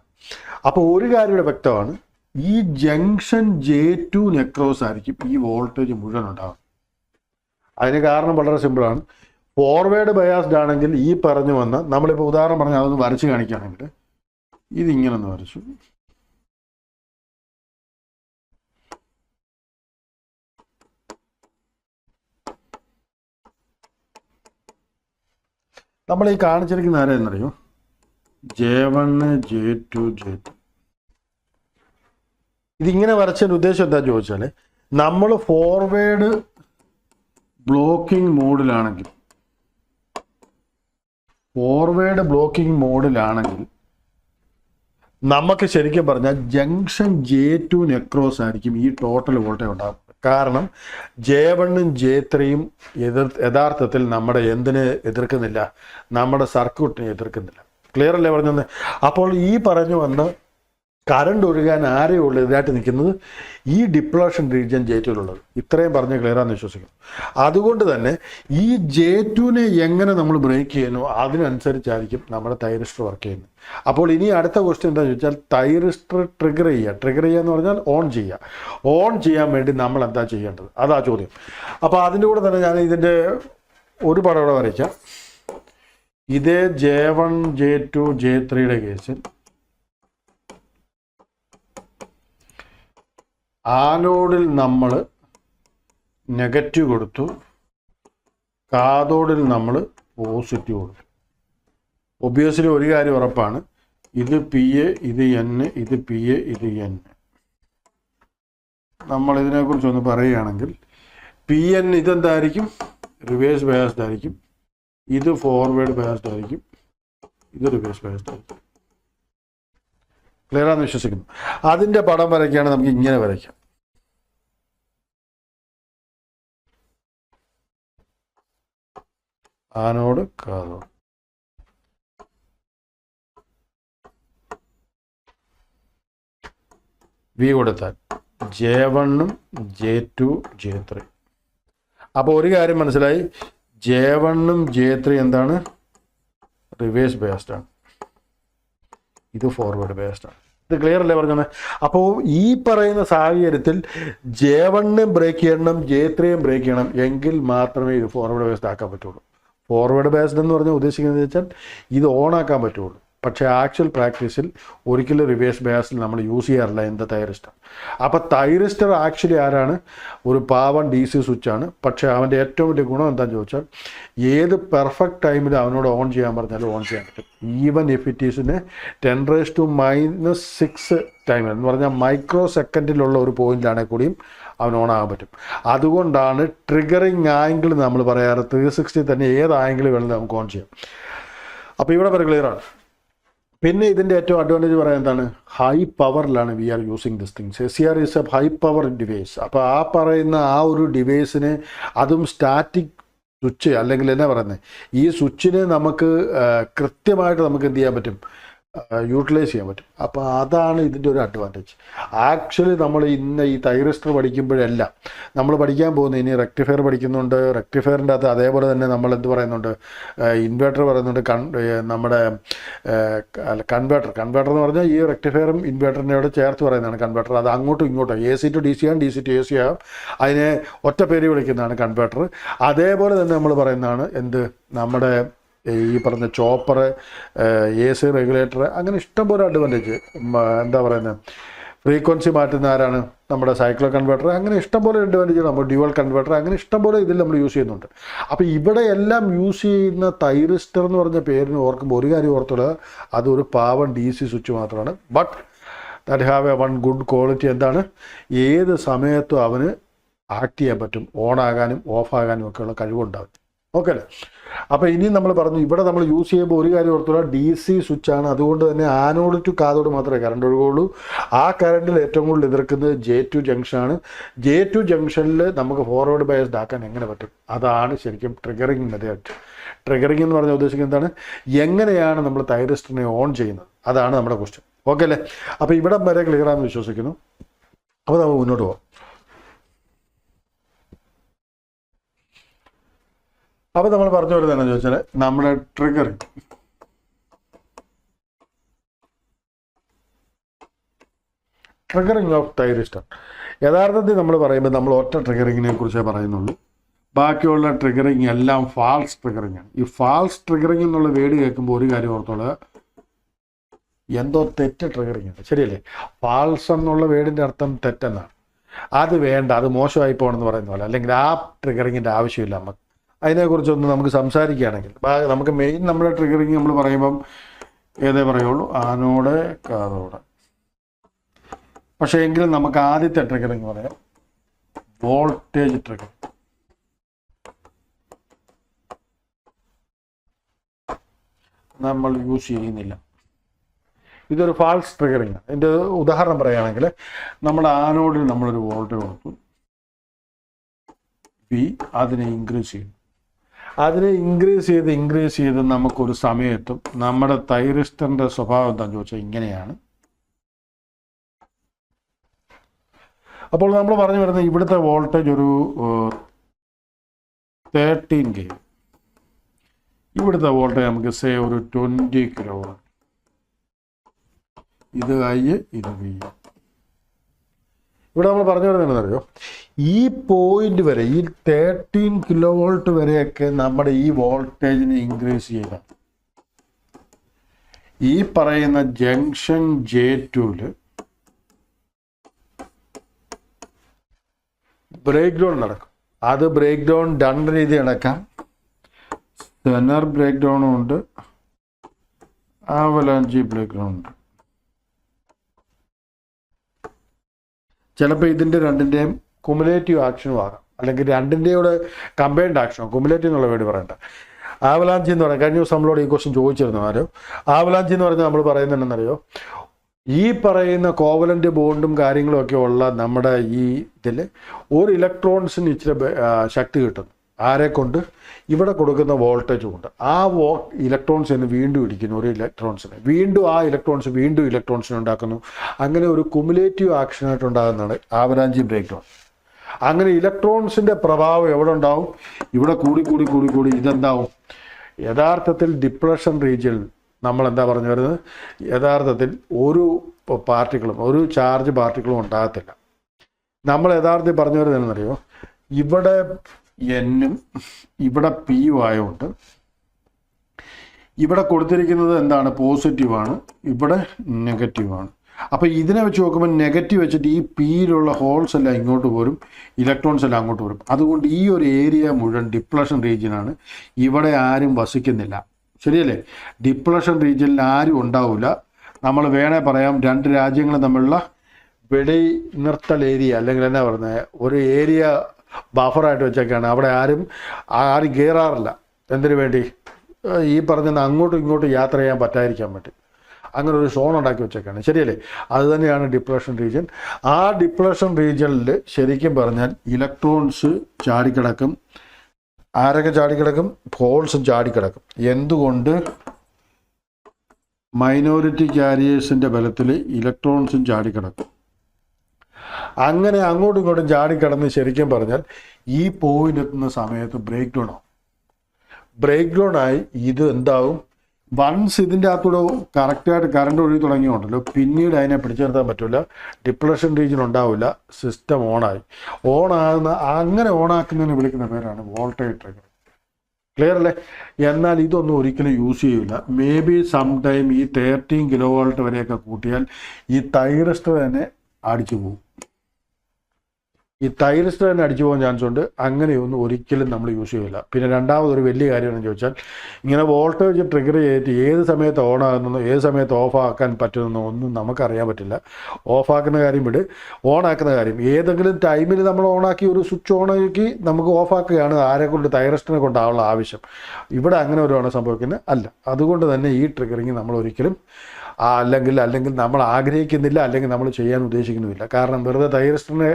അപ്പോൾ ഒരു കാര്യം ഇവിടെ വ്യക്തമാണ്, ഈ ജംഗ്ഷൻ J2 നെക്രോസ് ആയിരിക്കും ഈ വോൾട്ടേജ് മുഴുവൻ ഉണ്ടാകും. അതിന് കാരണം വളരെ സിമ്പിളാണ്. ഫോർവേഡ് ബയാസ്ഡ് ആണെങ്കിൽ ഈ പറഞ്ഞു വന്ന, നമ്മളിപ്പോൾ ഉദാഹരണം പറഞ്ഞാൽ അതൊന്ന് വരച്ച് കാണിക്കുകയാണെങ്കിൽ, ഇതിങ്ങനെ ഒന്ന് വരച്ചു, നമ്മൾ ഈ കാണിച്ചിരിക്കുന്ന ആരെന്നറിയോ? J1, J2, J3. ഇതിങ്ങനെ വരച്ചതിൻ്റെ ഉദ്ദേശം എന്താ ചോദിച്ചാൽ, നമ്മൾ ഫോർവേഡ് ബ്ലോക്കിംഗ് മോഡിലാണെങ്കിൽ നമുക്ക് ശരിക്കും പറഞ്ഞാൽ ജംഗ്ഷൻ J2 നെക്രോസ് ആയിരിക്കും ഈ ടോട്ടൽ വോൾട്ടേജ് ഉണ്ടാകും. കാരണം J1ഉം J3യും യഥാർത്ഥത്തിൽ നമ്മുടെ എന്തിനെ എതിർക്കുന്നില്ല? നമ്മുടെ സർക്യൂട്ടിനെ എതിർക്കുന്നില്ല. ക്ലിയർ അല്ലേ പറഞ്ഞത്? അപ്പോൾ ഈ പറഞ്ഞു വന്ന് കറണ്ട് ഒഴുകാൻ ആരെയുള്ളൂ ഇതായിട്ട് നിൽക്കുന്നത്? ഈ ഡിപ്ലേഷൻ റീജിയൻ J2യിലുള്ളത്. ഇത്രയും പറഞ്ഞ് ക്ലിയറാന്ന് വിശ്വസിക്കുന്നു. അതുകൊണ്ട് തന്നെ ഈ J2നെ എങ്ങനെ നമ്മൾ ബ്രേക്ക് ചെയ്യുന്നു അതിനനുസരിച്ചായിരിക്കും നമ്മുടെ തൈറിസ്റ്റർ വർക്ക് ചെയ്യുന്നത്. അപ്പോൾ ഇനി അടുത്ത ക്വസ്റ്റ്യൻ എന്താണെന്ന് ചോദിച്ചാൽ, തൈറിസ്റ്റർ ട്രിഗർ ചെയ്യുക എന്ന് പറഞ്ഞാൽ ഓൺ ചെയ്യാൻ വേണ്ടി നമ്മൾ എന്താ ചെയ്യേണ്ടത്? അതാ ചോദ്യം. അപ്പോൾ അതിൻ്റെ കൂടെ തന്നെ ഞാൻ ഇതിൻ്റെ ഒരു പടം ഇവിടെ വരയ്ക്കാം. ഇതേ J1, J2, J3യുടെ കേസിൽ ആനോഡിൽ നമ്മൾ നെഗറ്റീവ് കൊടുത്തു, കാഥോഡിൽ നമ്മൾ പോസിറ്റീവ് കൊടുത്തു. ഒബ്വിയസ്ലി ഒരു കാര്യം ഉറപ്പാണ്, ഇത് PA, ഇത് N, ഇത് PA, ഇത് N. നമ്മൾ ഇതിനെക്കുറിച്ചൊന്ന് പറയുകയാണെങ്കിൽ, PN ഇതെന്തായിരിക്കും? റിവേഴ്സ് ബയാസ്ഡ് ആയിരിക്കും. ഇത് ഫോർവേഡ് ബയാസ്ഡ് ആയിരിക്കും. ഇത് റിവേഴ്സ് ബയാസ്ഡ് ആയിരിക്കും. ക്ലിയറാന്ന് വിശ്വസിക്കുന്നു. അതിൻ്റെ പടം വരയ്ക്കുകയാണെങ്കിൽ നമുക്ക് ഇങ്ങനെ വരയ്ക്കാം. ആനോട് കാഥോഡ്. V കൊടുത്താൽ J1ഉം J2, J3. അപ്പോൾ ഒരു കാര്യം മനസ്സിലായി, J1ഉം J3 എന്താണ്? റിവേഴ്സ് ബയാസ്ഡ് ആണ്. ഇത് ഫോർവേഡ് ബയാസ്ഡ് ആണ്. ഇത് ക്ലിയർ അല്ലേ പറഞ്ഞത്? അപ്പോൾ ഈ പറയുന്ന സാഹചര്യത്തിൽ J1നെ ബ്രേക്ക് ചെയ്യണം, J3യും ബ്രേക്ക് ചെയ്യണം, എങ്കിൽ മാത്രമേ ഇത് ഫോർവേഡ് ബയാസ്ഡ് ആക്കാൻ പറ്റുള്ളൂ. ഫോർവേഡ് ബയാസ്ഡ് എന്ന് പറഞ്ഞാൽ ഉദ്ദേശിക്കുന്നത് വെച്ചാൽ ഇത് ഓൺ ആക്കാൻ പറ്റുള്ളൂ. പക്ഷേ ആക്ച്വൽ പ്രാക്ടീസിൽ ഒരിക്കലും റിവേഴ്സ് ബയാസിൽ നമ്മൾ യൂസ് ചെയ്യാറില്ല എന്ത് തൈറിസ്റ്റർ. അപ്പോൾ തൈറിസ്റ്റർ ആക്ച്വലി ആരാണ്? ഒരു പാവൻ DC സ്വിച്ചാണ്. പക്ഷേ അവൻ്റെ ഏറ്റവും വലിയ ഗുണം എന്താണെന്ന് ചോദിച്ചാൽ, ഏത് പെർഫെക്റ്റ് ടൈമിൽ അവനോട് ഓൺ ചെയ്യാൻ പറഞ്ഞാലും ഓൺ ചെയ്യാൻ പറ്റും. ഈവൻ ഇഫ് ഇറ്റ് ഈസിന് 10⁻⁻6 ടൈമിൽ എന്ന് പറഞ്ഞാൽ മൈക്രോ സെക്കൻഡിലുള്ള ഒരു പോയിന്റിലാണെങ്കിൽ കൂടിയും അവൻ ഓൺ ആകാൻ പറ്റും. അതുകൊണ്ടാണ് ട്രിഗറിങ് ആംഗിൾ നമ്മൾ പറയാറ് 360 തന്നെ ഏത് ആംഗിൾ വേണമെങ്കിലും നമുക്ക് ഓൺ ചെയ്യാം. അപ്പോൾ ഇവിടെ വരെ ക്ലിയറാണ്. പിന്നെ ഇതിൻ്റെ ഏറ്റവും അഡ്വാൻറ്റേജ് പറയാൻ എന്താണ്? ഹൈ പവറിലാണ് we are using this things. SCR is a high power device. അപ്പോൾ ആ പറയുന്ന ആ ഒരു ഡിവൈസിന്, അതും സ്റ്റാറ്റിക് സ്വിച്ച് അല്ലെങ്കിൽ എന്നാ പറയുന്നത്, ഈ സ്വിച്ചിനെ നമുക്ക് കൃത്യമായിട്ട് നമുക്ക് എന്ത് ചെയ്യാൻ പറ്റും? യൂട്ടിലൈസ് ചെയ്യാൻ പറ്റും. അപ്പോൾ അതാണ് ഇതിൻ്റെ ഒരു അഡ്വാൻറ്റേജ്. ആക്ച്വലി നമ്മൾ ഇന്ന് ഈ തൈറിസ്റ്റർ പഠിക്കുമ്പോഴെല്ലാം നമ്മൾ പഠിക്കാൻ പോകുന്നത്, ഇനി റെക്ടിഫയർ പഠിക്കുന്നുണ്ട്, റെക്ടിഫയറിൻ്റെ അകത്ത് അതേപോലെ തന്നെ നമ്മൾ എന്ത് പറയുന്നുണ്ട്, ഇൻവേർട്ടർ പറയുന്നുണ്ട്, നമ്മുടെ കൺവേർട്ടർ എന്ന് പറഞ്ഞാൽ ഈ റെക്ടിഫയറും ഇൻവേർട്ടറിനോട് ചേർത്ത് പറയുന്നതാണ് കൺവേർട്ടർ. അത് അങ്ങോട്ടും ഇങ്ങോട്ടും AC to DC ആകും, DC to AC ആകും, അതിനെ ഒറ്റ പേര് വിളിക്കുന്നതാണ് കൺവേർട്ടർ. അതേപോലെ തന്നെ നമ്മൾ പറയുന്നതാണ് എന്ത്, നമ്മുടെ ഈ പറഞ്ഞ ചോപ്പർ, AC റെഗുലേറ്റർ, അങ്ങനെ ഇഷ്ടംപോലെ അഡ്വാൻറ്റേജ്. എന്താ പറയുന്നത്, ഫ്രീക്വൻസി മാറ്റുന്ന ആരാണ്, നമ്മുടെ സൈക്ലോ കൺവേർട്ടർ, അങ്ങനെ ഇഷ്ടംപോലെ അഡ്വാൻറ്റേജ്, നമ്മൾ ഡ്യുവൽ കൺവേർട്ടർ, അങ്ങനെ ഇഷ്ടംപോലെ ഇതിൽ നമ്മൾ യൂസ് ചെയ്യുന്നുണ്ട്. അപ്പോൾ ഇവിടെ എല്ലാം യൂസ് ചെയ്യുന്ന തൈറിസ്റ്റർ എന്ന് പറഞ്ഞ പേരിന് ഓർക്കുമ്പോൾ ഒരു കാര്യം ഓർത്തുള്ളത്, അതൊരു പാവം DC സ്വിച്ച് മാത്രമാണ്. But that have A one good quality. എന്താണ്, ഏത് സമയത്തും അവന് ആക്ട് ചെയ്യാൻ പറ്റും, ഓണാകാനും ഓഫാകാനും ഒക്കെയുള്ള കഴിവുണ്ടാകും. ഓക്കെ അല്ലേ? അപ്പോൾ ഇനിയും നമ്മൾ പറഞ്ഞു, ഇവിടെ നമ്മൾ യൂസ് ചെയ്യുമ്പോൾ ഒരു കാര്യം ഓർത്തുള്ള DC സ്വിച്ചാണ്. അതുകൊണ്ട് തന്നെ ആനോഡ് ടു കാഥോഡ് മാത്രമേ കറണ്ട് ഒഴുകുള്ളൂ. ആ കറണ്ടിൽ ഏറ്റവും കൂടുതൽ എതിർക്കുന്നത് J2 ജംഗ്ഷനാണ്. J2 ജംഗ്ഷനിൽ നമുക്ക് ഫോർവേഡ് ബയസ്ഡ് ആക്കാൻ എങ്ങനെ പറ്റും, അതാണ് ശരിക്കും ട്രിഗറിങ് മെത്തേഡ്. ട്രിഗറിങ് എന്ന് പറഞ്ഞാൽ ഉദ്ദേശിക്കുന്നത് എന്താണ്, എങ്ങനെയാണ് നമ്മൾ തൈറിസ്റ്ററിനെ ഓൺ ചെയ്യുന്നത്, അതാണ് നമ്മുടെ ക്വസ്റ്റ്യൻ. ഓക്കെ അല്ലേ? അപ്പോൾ ഇവിടെ വരെ ക്ലിയർ ആണെന്ന് വിശ്വസിക്കുന്നു. അപ്പോൾ നമുക്ക് മുന്നോട്ട് പോകാം. അപ്പോൾ നമ്മൾ പറഞ്ഞു വരുന്നതെന്ന് ചോദിച്ചാൽ, നമ്മുടെ ട്രിഗറിങ് ഓഫ് തൈറിസ്റ്റർ. യഥാർത്ഥത്തിൽ നമ്മൾ പറയുമ്പോൾ നമ്മൾ ഒറ്റ ട്രിഗറിങ്ങിനെ കുറിച്ചേ പറയുന്നുള്ളൂ. ബാക്കിയുള്ള ട്രിഗറിങ് എല്ലാം ഫാൾസ് ട്രിഗറിങ് ആണ്. ഈ ഫാൾസ് ട്രിഗറിങ് എന്നുള്ള വേർഡ് കേൾക്കുമ്പോൾ ഒരു കാര്യം ഓർത്തോളൂ, എന്തോ തെറ്റ് ട്രിഗറിങ് ആണ്. ശരിയല്ലേ? ഫാൾസ് എന്നുള്ള വേർഡിൻ്റെ അർത്ഥം തെറ്റെന്നാണ്. അത് വേണ്ട, അത് മോശമായി പോകണമെന്ന് പറയുന്ന പോലെ, അല്ലെങ്കിൽ ആ ട്രിഗറിങ്ങിൻ്റെ ആവശ്യമില്ല നമുക്ക്. അതിനെക്കുറിച്ചൊന്ന് നമുക്ക് സംസാരിക്കുകയാണെങ്കിൽ, നമുക്ക് മെയിൻ നമ്മുടെ ട്രിഗറിങ് നമ്മൾ പറയുമ്പം ഏതേ പറയുള്ളൂ, ആനോഡ് കാഥോഡ്. പക്ഷേ എങ്കിലും നമുക്ക് ആദ്യത്തെ ട്രിഗറിങ് പറയാം, വോൾട്ടേജ് ട്രിഗർ. നമ്മൾ യൂസ് ചെയ്യുന്നില്ല. ഇതൊരു ഫാൾസ് ട്രിഗറിങ് ആണ്. ഇതിൻ്റെ ഉദാഹരണം പറയുകയാണെങ്കിൽ, നമ്മുടെ ആനോഡിൽ നമ്മളൊരു വോൾട്ടേജ് കൊടുത്തു, V, അതിനെ ഇൻക്രീസ് ചെയ്യും. അതിനെ ഇൻക്രീസ് ചെയ്ത് നമുക്കൊരു സമയത്തും നമ്മുടെ തൈറിസ്റ്ററിൻ്റെ സ്വഭാവം എന്താണെന്ന് ചോദിച്ചാൽ ഇങ്ങനെയാണ്. അപ്പോൾ നമ്മൾ പറഞ്ഞു വരുന്നത്, ഇവിടുത്തെ വോൾട്ടേജ് ഒരു 13 kV, ഇവിടുത്തെ വോൾട്ടേജ് നമുക്ക് സേ ഒരു 20 kV. ഇത് I, ഇത് V. ഇവിടെ നമ്മൾ പറഞ്ഞു വരുന്നത് എന്താണെന്നറിയോ, ഈ പോയിന്റ് വരെ, ഈ 13 kV വരെയൊക്കെ നമ്മുടെ ഈ വോൾട്ടേജിനെ ഇൻക്രീസ് ചെയ്യുക. ഈ പറയുന്ന ജംഗ്ഷൻ J2 ബ്രേക്ക് ഡൗൺ നടക്കും. അത് ബ്രേക്ക് ഡൗൺ രണ്ട് രീതി നടക്കാം. സെനർ ബ്രേക്ക് ഡൗണും ഉണ്ട്, ആവലാഞ്ചി ബ്രേക്ക് ഡൗൺ ഉണ്ട്. ചിലപ്പോൾ ഇതിൻ്റെ രണ്ടിൻ്റെയും കുമുലേറ്റീവ് ആക്ഷനും ആകാം, അല്ലെങ്കിൽ രണ്ടിൻ്റെയോട് കമ്പൈൻഡ് ആക്ഷനോ. കുമുലേറ്റീവ് എന്നുള്ള വേർഡ് പറയണ്ട. ആവലാഞ്ചി എന്ന് പറയാം. കഴിഞ്ഞ ദിവസം നമ്മളോട് ഈ ക്വസ്റ്റ്യൻ ചോദിച്ചിരുന്നു ആരോ. ആവലാഞ്ചി എന്ന് പറഞ്ഞാൽ നമ്മൾ പറയുന്നുണ്ടെന്നറിയോ, ഈ പറയുന്ന കോവലൻ്റ് ബോണ്ടും കാര്യങ്ങളും ഒക്കെ ഉള്ള നമ്മുടെ ഈ ഇതിൽ ഒരു ഇലക്ട്രോൺസിന് ഇച്ചിരി ശക്തി കിട്ടുന്നു. ആരെ കൊണ്ട്? ഇവിടെ കൊടുക്കുന്ന വോൾട്ടേജ് കൊണ്ട്. ആ ഇലക്ട്രോൺസിന് വീണ്ടും ഇടിക്കുന്നു ഒരു ഇലക്ട്രോൺസിനെ, വീണ്ടും ആ ഇലക്ട്രോൺസ് വീണ്ടും ഇലക്ട്രോൺസിനെ ഉണ്ടാക്കുന്നു. അങ്ങനെ ഒരു കുമുലേറ്റീവ് ആക്ഷനായിട്ട് ഉണ്ടാകുന്നതാണ് ആവലാഞ്ചി ബ്രേക്ക് ഡൗൺ. അങ്ങനെ ഇലക്ട്രോൺസിൻ്റെ പ്രഭാവം എവിടെ ഉണ്ടാവും? ഇവിടെ കൂടി ഇതെന്താവും? യഥാർത്ഥത്തിൽ ഡിപ്ലഷൻ റീജിയനിൽ നമ്മൾ എന്താ പറഞ്ഞു വരുന്നത്, യഥാർത്ഥത്തിൽ ഒരു പാർട്ടിക്കിളും, ഒരു ചാർജ് പാർട്ടിക്കിളും ഉണ്ടാകത്തില്ല. നമ്മൾ യഥാർത്ഥത്തിൽ പറഞ്ഞു വരുന്നത് എന്നറിയോ, ഇവിടെ എന്നും ഇവിടെ പിയും ആയതുകൊണ്ട് ഇവിടെ കൊടുത്തിരിക്കുന്നത് എന്താണ്? പോസിറ്റീവാണ്, ഇവിടെ നെഗറ്റീവാണ്. അപ്പോൾ ഇതിനെ വെച്ച് നോക്കുമ്പോൾ നെഗറ്റീവ് വെച്ചിട്ട് ഈ പിയിലുള്ള ഹോൾസ് എല്ലാം ഇങ്ങോട്ട് പോരും, ഇലക്ട്രോൺസ് എല്ലാം അങ്ങോട്ട് വരും. അതുകൊണ്ട് ഈ ഒരു ഏരിയ മുഴുവൻ ഡിപ്ലഷൻ റീജിയനാണ്. ഇവിടെ ആരും വസിക്കുന്നില്ല. ശരിയല്ലേ? ഡിപ്ലഷൻ റീജിയനിൽ ആരും ഉണ്ടാവില്ല. നമ്മൾ വേണേൽ പറയാം, രണ്ട് രാജ്യങ്ങൾ തമ്മിലുള്ള വെടി നിർത്തൽ ഏരിയ, അല്ലെങ്കിൽ എന്നാ പറയുന്നത്, ഒരു ഏരിയ ബഫറായിട്ട് വെച്ചേക്കാണ്. അവിടെ ആരും കയറാറില്ല. എന്തിനു വേണ്ടി? ഈ പറഞ്ഞ അങ്ങോട്ടും ഇങ്ങോട്ടും യാത്ര ചെയ്യാൻ പറ്റാതിരിക്കാൻ വേണ്ടി അങ്ങനെ ഒരു സോൺ ഉണ്ടാക്കി വെച്ചേക്കാണ്. ശരിയല്ലേ? അത് തന്നെയാണ് ഡിപ്ലഷൻ റീജിയൻ. ആ ഡിപ്ലഷൻ റീജിയനിൽ ശരിക്കും പറഞ്ഞാൽ ഇലക്ട്രോൺസ് ചാടിക്കിടക്കും. ആരൊക്കെ ചാടിക്കിടക്കും? ഹോൾസും ചാടിക്കിടക്കും. എന്തുകൊണ്ട്? മൈനോറിറ്റി ക്യാരിയേഴ്സിൻ്റെ ബലത്തിൽ ഇലക്ട്രോൺസും ചാടിക്കിടക്കും. അങ്ങനെ അങ്ങോട്ടും ഇങ്ങോട്ടും ചാടിക്കിടന്ന് ശരിക്കും പറഞ്ഞാൽ ഈ പോയിന്റ് എത്തുന്ന സമയത്ത് ബ്രേക്ക് ഡൗൺ ആവും. ബ്രേക്ക് ഡൗൺ ആയി ഇത് എന്താവും, വൺസ് ഇതിൻ്റെ അകത്തൂടെ കറക്റ്റായിട്ട് കറണ്ട് ഒഴുകി തുടങ്ങിയുണ്ടല്ലോ, പിന്നീട് അതിനെ പിടിച്ചു നിർത്താൻ പറ്റില്ല, ഡിപ്ലഷൻ റീജിയൻ ഉണ്ടാവില്ല, സിസ്റ്റം ഓണായി. അങ്ങനെ ഓണാക്കുന്നതിന് വിളിക്കുന്ന പേരാണ് വോൾട്ടേജ് ട്രിഗർ. ക്ലിയർ അല്ലേ? എന്നാൽ ഇതൊന്നും ഒരിക്കലും യൂസ് ചെയ്യില്ല. മേ ബി സം ടൈം ഈ 13 kV വരെയൊക്കെ കൂട്ടിയാൽ ഈ തൈറിസ്റ്റർ തന്നെ അടിച്ചു പോകും. ഈ തൈറിസ്റ്റർ തന്നെ അടിച്ചു പോകാൻ ചാൻസ് ഉണ്ട്. അങ്ങനെയൊന്നും ഒരിക്കലും നമ്മൾ യൂസ് ചെയ്യില്ല. പിന്നെ രണ്ടാമതൊരു വലിയ കാര്യമെന്ന് ചോദിച്ചാൽ, ഇങ്ങനെ വോൾട്ടേജ് ട്രിഗർ ചെയ്തിട്ട് ഏത് സമയത്ത് ഓൺ ആകുന്നോ ഏത് സമയത്ത് ഓഫ് ആക്കാൻ പറ്റുമെന്നോ ഒന്നും നമുക്കറിയാൻ പറ്റില്ല. ഓഫാക്കുന്ന കാര്യം വിട്, ഓൺ ആക്കുന്ന കാര്യം ഏതെങ്കിലും ടൈമിൽ നമ്മൾ ഓണാക്കി ഒരു സ്വിച്ച് ഓൺ ആക്കി നമുക്ക് ഓഫാക്കുകയാണ് ആരെക്കൊണ്ട്, തൈറിസ്റ്ററിനെ കൊണ്ടാവുള്ള ആവശ്യം. ഇവിടെ അങ്ങനെ ഒരു സംഭവിക്കുന്നത് അല്ല. അതുകൊണ്ട് തന്നെ ഈ ട്രിഗറിങ് നമ്മൾ ഒരിക്കലും അല്ലെങ്കിൽ നമ്മൾ ആഗ്രഹിക്കുന്നില്ല, അല്ലെങ്കിൽ നമ്മൾ ചെയ്യാൻ ഉദ്ദേശിക്കുന്നുമില്ല. കാരണം വെറുതെ തൈറിസ്റ്ററിനെ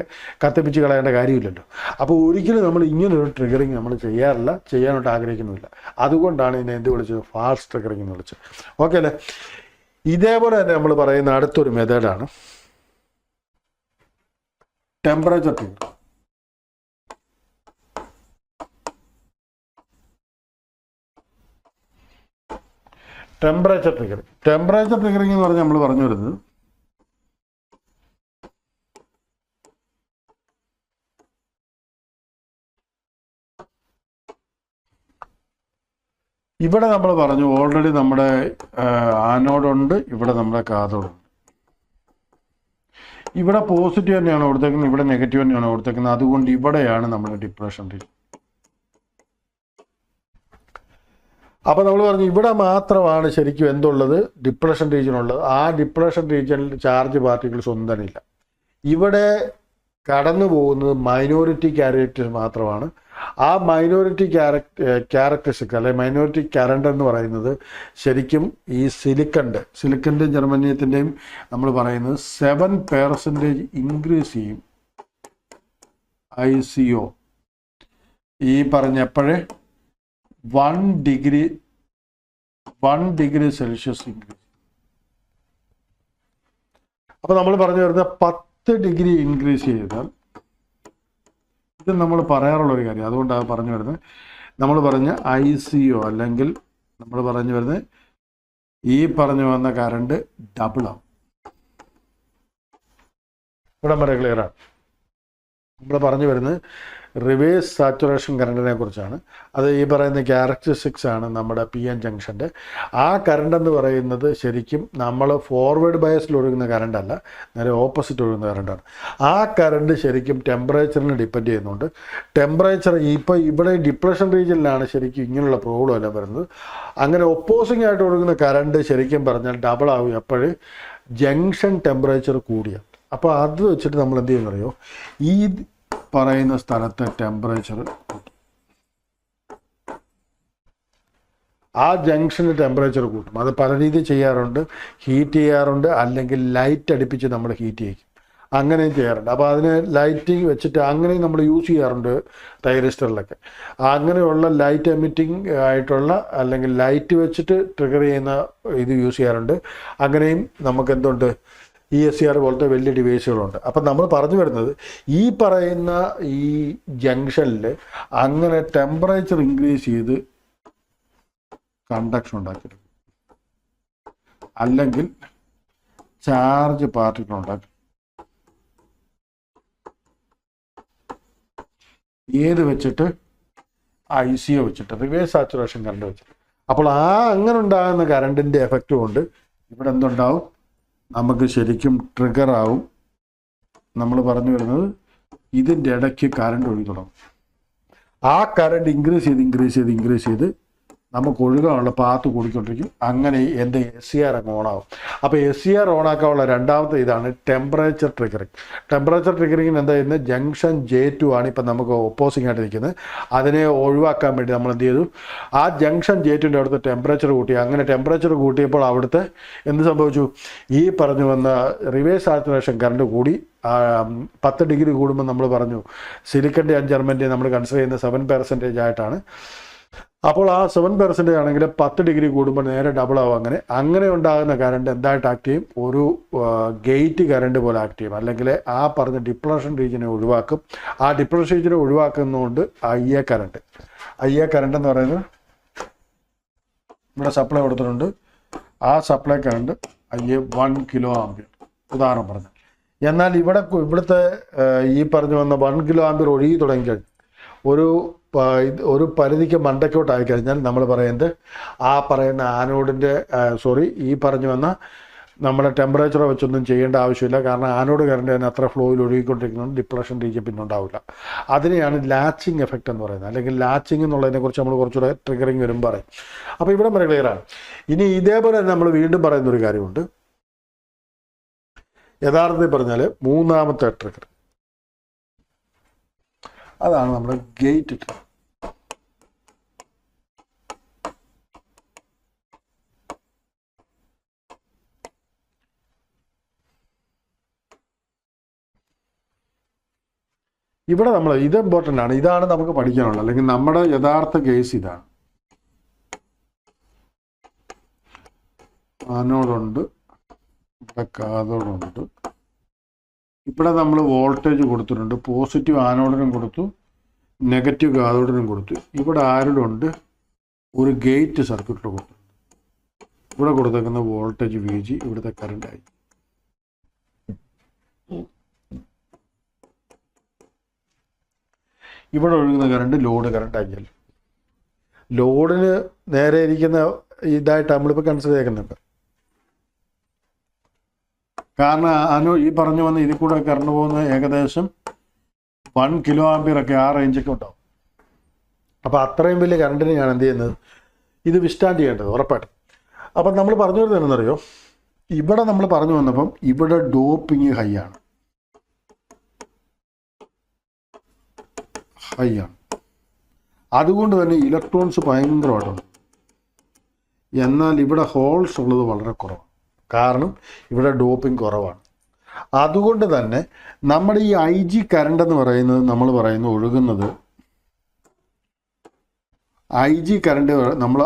കത്തിപ്പിച്ച് കളയേണ്ട കാര്യമില്ലല്ലോ. അപ്പോൾ ഒരിക്കലും നമ്മൾ ഇങ്ങനൊരു ട്രിഗറിങ് നമ്മൾ ചെയ്യാറില്ല, ചെയ്യാനായിട്ട് ആഗ്രഹിക്കുന്നുമില്ല. അതുകൊണ്ടാണ് ഇതിനെ എന്ത് വിളിച്ചത്, ഫാസ്റ്റ് ട്രിഗറിങ് എന്ന് വിളിച്ചത്. ഓക്കെ അല്ലേ? ഇതേപോലെ തന്നെ നമ്മൾ പറയുന്ന അടുത്തൊരു മെത്തേഡാണ് ടെമ്പറേച്ചർ ട്രിഗർ. ടെമ്പറേച്ചർ ട്രിഗറിങ് എന്ന് പറഞ്ഞാൽ നമ്മൾ പറഞ്ഞു വരുന്നത്, ഇവിടെ നമ്മൾ പറഞ്ഞു ഓൾറെഡി നമ്മുടെ ആനോഡുണ്ട്, ഇവിടെ നമ്മുടെ കാഥോഡുണ്ട്. ഇവിടെ പോസിറ്റീവ് തന്നെയാണ് കൊടുത്തേക്കുന്നത്, ഇവിടെ നെഗറ്റീവ് തന്നെയാണ് കൊടുത്തേക്കുന്നത്. അതുകൊണ്ട് ഇവിടെയാണ് നമ്മുടെ ഡിപ്രഷൻ റീജിയൻ. അപ്പോൾ നമ്മൾ പറഞ്ഞു ഇവിടെ മാത്രമാണ് ശരിക്കും എന്തുള്ളത്, ഡിപ്രഷൻ റീജിയൻ ഉള്ളത്. ആ ഡിപ്രഷൻ റീജിയനിൽ ചാർജ് പാർട്ടിക്കിൾസ് ഒന്നും തന്നെ ഇല്ല. ഇവിടെ കടന്നു പോകുന്നത് മൈനോറിറ്റി ക്യാരക്ടേഴ്സ് മാത്രമാണ്. ആ മൈനോറിറ്റി ക്യാരക്ടറിസ്റ്റിക് അല്ലെങ്കിൽ മൈനോറിറ്റി കറണ്ട് എന്ന് പറയുന്നത് ശരിക്കും ഈ സിലിക്കൻ്റെ ജർമ്മനിയത്തിൻ്റെയും നമ്മൾ പറയുന്നത് 7% ഇൻക്രീസ് ചെയ്യും ICO. ഈ പറഞ്ഞപ്പോഴേ 1 ഡിഗ്രി സെൽഷ്യസ് ഇൻക്രീസ്. അപ്പോൾ നമ്മൾ പറഞ്ഞു വരുന്നത് 10 ഡിഗ്രി ഇൻക്രീസ് ചെയ്താൽ, ഇത് നമ്മൾ പറയാറുള്ള ഒരു കാര്യം, അതുകൊണ്ടാണ് പറഞ്ഞു വരുന്നത്. നമ്മൾ പറഞ്ഞ ICO അല്ലെങ്കിൽ നമ്മൾ പറഞ്ഞു വരുന്നത് ഈ പറഞ്ഞു വന്ന കറണ്ട് ഡബിൾ ആവും. ഇവിടെ വരെ ക്ലിയറാണ്. നമ്മൾ പറഞ്ഞു വരുന്നത് റിവേഴ്സ് സാച്ചുറേഷൻ കറണ്ടിനെ കുറിച്ചാണ്. അത് ഈ പറയുന്ന ക്യാരക്ടറിസ്റ്റിക്സ് ആണ് നമ്മുടെ PN ജംഗ്ഷൻ്റെ. ആ കറണ്ട് എന്ന് പറയുന്നത് ശരിക്കും നമ്മൾ ഫോർവേഡ് ബയസിൽ ഒഴുകുന്ന കറണ്ടല്ല, നേരെ ഓപ്പോസിറ്റ് ഒഴുകുന്ന കറണ്ടാണ്. ആ കറണ്ട് ശരിക്കും ടെമ്പറേച്ചറിനെ ഡിപ്പെൻഡ് ചെയ്യുന്നുണ്ട്. ടെമ്പറേച്ചർ ഇപ്പോൾ ഇവിടെ ഡിപ്രഷൻ റീജിയനിലാണ് ശരിക്കും ഇങ്ങനെയുള്ള പ്രോബ്ലം എല്ലാം വരുന്നത്. അങ്ങനെ ഒപ്പോസിംഗ് ആയിട്ട് ഒഴുകുന്ന കറണ്ട് ശരിക്കും പറഞ്ഞാൽ ഡബിൾ ആവും എപ്പോഴും ജംഗ്ഷൻ ടെമ്പറേച്ചർ കൂടിയാണ്. അപ്പോൾ അത് വെച്ചിട്ട് നമ്മൾ എന്ത് ചെയ്യുന്നറിയോ, ഈ പറയുന്ന സ്ഥലത്തെ ടെമ്പറേച്ചർ കൂട്ടും. ആ ജംഗ്ഷന് ടെമ്പറേച്ചർ കൂട്ടും. അത് പല രീതിയിൽ ചെയ്യാറുണ്ട്. ഹീറ്റ് ചെയ്യാറുണ്ട്, അല്ലെങ്കിൽ ലൈറ്റ് അടുപ്പിച്ച് നമ്മൾ ഹീറ്റ് ചെയ്യിക്കും, അങ്ങനെയും ചെയ്യാറുണ്ട്. അപ്പോൾ അതിന് ലൈറ്റിങ് വെച്ചിട്ട് അങ്ങനെയും നമ്മൾ യൂസ് ചെയ്യാറുണ്ട് തൈറിസ്റ്ററിലൊക്കെ. അങ്ങനെയുള്ള ലൈറ്റ് എമിറ്റിംഗ് ആയിട്ടുള്ള അല്ലെങ്കിൽ ലൈറ്റ് വെച്ചിട്ട് ട്രിഗർ ചെയ്യുന്ന ഇത് യൂസ് ചെയ്യാറുണ്ട്. അങ്ങനെയും നമുക്ക് എന്തുണ്ട്, ESCR പോലത്തെ വലിയ ഡിവൈസുകളുണ്ട്. അപ്പം നമ്മൾ പറഞ്ഞു വരുന്നത് ഈ പറയുന്ന ഈ ജംഗ്ഷനിൽ അങ്ങനെ ടെമ്പറേച്ചർ ഇൻക്രീസ് ചെയ്ത് കണ്ടക്ഷൻ ഉണ്ടാക്കിയെടുക്കും, അല്ലെങ്കിൽ ചാർജ് പാർട്ടിക്കിൾ ഉണ്ടാക്കും. ഏത് വെച്ചിട്ട്, ICO വെച്ചിട്ട്, റിവേഴ്സ് സാച്ചുറേഷൻ കറണ്ട് വെച്ചിട്ട്. അപ്പോൾ അങ്ങനെ ഉണ്ടാകുന്ന കറണ്ടിൻ്റെ എഫക്റ്റ് കൊണ്ട് ഇവിടെ എന്തുണ്ടാവും, നമുക്ക് ശരിക്കും ട്രിഗർ ആവും. നമ്മൾ പറഞ്ഞു വരുന്നത് ഇതിൻ്റെ ഇടയ്ക്ക് കറണ്ട് ഒഴുകി തുടങ്ങും. ആ കറണ്ട് ഇൻക്രീസ് ചെയ്ത് നമുക്ക് ഒഴുകാനുള്ള പാത്ത് കൂടിക്കൊണ്ടിരിക്കും. അങ്ങനെ എൻ്റെ SCR അങ്ങ് ഓണാവും. അപ്പോൾ SCR ഓണാക്കാനുള്ള രണ്ടാമത്തെ ഇതാണ് ടെമ്പറേച്ചർ ട്രിഗറിങ്. ടെമ്പറേച്ചർ ട്രിഗറിങ്ങിന് എന്താ ചെയ്യുന്നത്, ജംഗ്ഷൻ J2 ആണ് ഇപ്പം നമുക്ക് ഓപ്പോസിംഗ് ആയിട്ട് നിൽക്കുന്നത്. അതിനെ ഒഴിവാക്കാൻ വേണ്ടി നമ്മൾ എന്ത് ചെയ്തു, ആ ജംഗ്ഷൻ J2ൻ്റെ അവിടുത്തെ ടെമ്പറേച്ചർ കൂട്ടി. അങ്ങനെ ടെമ്പറേച്ചർ കൂട്ടിയപ്പോൾ അവിടുത്തെ എന്ത് സംഭവിച്ചു, ഈ പറഞ്ഞു വന്ന റിവേഴ്സ് സാച്ചുറേഷൻ കറണ്ട് കൂടി. 10 ഡിഗ്രി കൂടുമ്പോൾ നമ്മൾ പറഞ്ഞു സിലിക്കൻ്റെ ജർമ്മൻ്റെ നമ്മൾ കൺസിഡർ ചെയ്യുന്ന 7% ആയിട്ടാണ്. അപ്പോൾ ആ 7% ആണെങ്കിൽ 10 ഡിഗ്രി കൂടുമ്പോൾ നേരെ ഡബിൾ ആവും. അങ്ങനെ ഉണ്ടാകുന്ന കറണ്ട് എന്തായിട്ട് ആക്ട് ചെയ്യും? ഒരു ഗേറ്റ് കറണ്ട് പോലെ ആക്ട് ചെയ്യും. അല്ലെങ്കിൽ ആ പറഞ്ഞ ഡിപ്ലഷൻ റീജിയനെ ഒഴിവാക്കും. ആ ഡിപ്ലഷൻ റീജിയനെ ഒഴിവാക്കുന്നതുകൊണ്ട് ഐ കറണ്ട് എന്ന് പറയുന്നത് ഇവിടെ സപ്ലൈ കൊടുത്തിട്ടുണ്ട്. ആ supply current IA 1 kilo ampere ഉദാഹരണം പറഞ്ഞു. എന്നാൽ ഇവിടുത്തെ ഈ പറഞ്ഞു വന്ന 1 കിലോ ആംപിയർ ഒഴുകി തുടങ്ങിക്കഴിഞ്ഞു ഒരു പരിധിക്ക് മണ്ടയ്ക്കോട്ടായി കഴിഞ്ഞാൽ നമ്മൾ പറയുന്നത് ആ പറയുന്ന ആനോഡിൻ്റെ ഈ പറഞ്ഞു വന്ന നമ്മുടെ ടെമ്പറേച്ചറോ വെച്ചൊന്നും ചെയ്യേണ്ട ആവശ്യമില്ല. കാരണം ആനോഡ് കറണ്ട് തന്നെ അത്ര ഫ്ലോയിൽ ഒഴുകിക്കൊണ്ടിരിക്കുന്നത് ഡിപ്ലഷൻ റീജിയൻ പിന്നെ ഉണ്ടാവില്ല. അതിനെയാണ് ലാച്ചിങ് എഫക്റ്റ് എന്ന് പറയുന്നത്. അല്ലെങ്കിൽ ലാച്ചിങ് എന്നുള്ളതിനെക്കുറിച്ച് നമ്മൾ കുറച്ചുകൂടെ ട്രിഗറിങ് വരും പറയും. അപ്പോൾ ഇവിടെ വരെ ക്ലിയറാണ്. ഇനി ഇതേപോലെ തന്നെ നമ്മൾ വീണ്ടും പറയുന്നൊരു കാര്യമുണ്ട്. യഥാർത്ഥത്തിൽ പറഞ്ഞാൽ മൂന്നാമത്തെ ട്രിഗർ അതാണ് നമ്മുടെ ഗേറ്റ് ട്രിഗർ. ഇവിടെ ഇത് ഇമ്പോർട്ടൻ്റ് ആണ്. ഇതാണ് നമുക്ക് പഠിക്കാനുള്ളത്. അല്ലെങ്കിൽ നമ്മുടെ യഥാർത്ഥ കേസ് ഇതാണ്. ആനോഡുണ്ട്, ഇവിടെ കാഥോഡുണ്ട്. ഇവിടെ നമ്മൾ വോൾട്ടേജ് കൊടുത്തിട്ടുണ്ട്. പോസിറ്റീവ് ആനോഡിനും കൊടുത്തു, നെഗറ്റീവ് കാഥോഡിനും കൊടുത്തു. ഇവിടെ ആരോടുണ്ട്, ഒരു ഗേറ്റ് സർക്യൂട്ടിൽ കൊടുത്തു. ഇവിടെ കൊടുത്തേക്കുന്ന വോൾട്ടേജ് VG, ഇവിടുത്തെ കറണ്ടായി. ഇവിടെ ഒഴുകുന്ന കറണ്ട് ലോഡ് കറണ്ട് IL. ലോഡിന് നേരെ ഇരിക്കുന്ന ഇതായിട്ട് നമ്മളിപ്പോൾ കൺസിഡർ ചെയ്യുന്നുണ്ട്. കാരണം ഈ പറഞ്ഞു വന്ന ഇതിൽ കൂടെ കറണ്ട് പോകുന്ന ഏകദേശം 1 കിലോ ആംപിയർ ഒക്കെ ആ റേഞ്ചൊക്കെ ഉണ്ടാവും. അപ്പോൾ അത്രയും വലിയ കറണ്ടിന് ഞാൻ എന്ത് ചെയ്യുന്നത്, ഇത് വിസ്റ്റാൻഡ് ചെയ്യേണ്ടത് ഉറപ്പായിട്ടും. അപ്പം നമ്മൾ പറഞ്ഞു വരുന്നത് എന്താണെന്നറിയോ, ഇവിടെ നമ്മൾ പറഞ്ഞു വന്നപ്പം ഇവിടെ ഡോപ്പിങ് ഹൈ ആണ്. അതുകൊണ്ട് തന്നെ ഇലക്ട്രോൺസ് ഭയങ്കരമായിട്ടുണ്ട്. എന്നാൽ ഇവിടെ ഹോൾസ് ഉള്ളത് വളരെ കുറവാണ്. കാരണം ഇവിടെ ഡോപ്പിംഗ് കുറവാണ്. അതുകൊണ്ട് തന്നെ നമ്മുടെ ഈ IG കറണ്ട് എന്ന് പറയുന്നത് നമ്മൾ ഒഴുകുന്നത് IG കറണ്ട് നമ്മൾ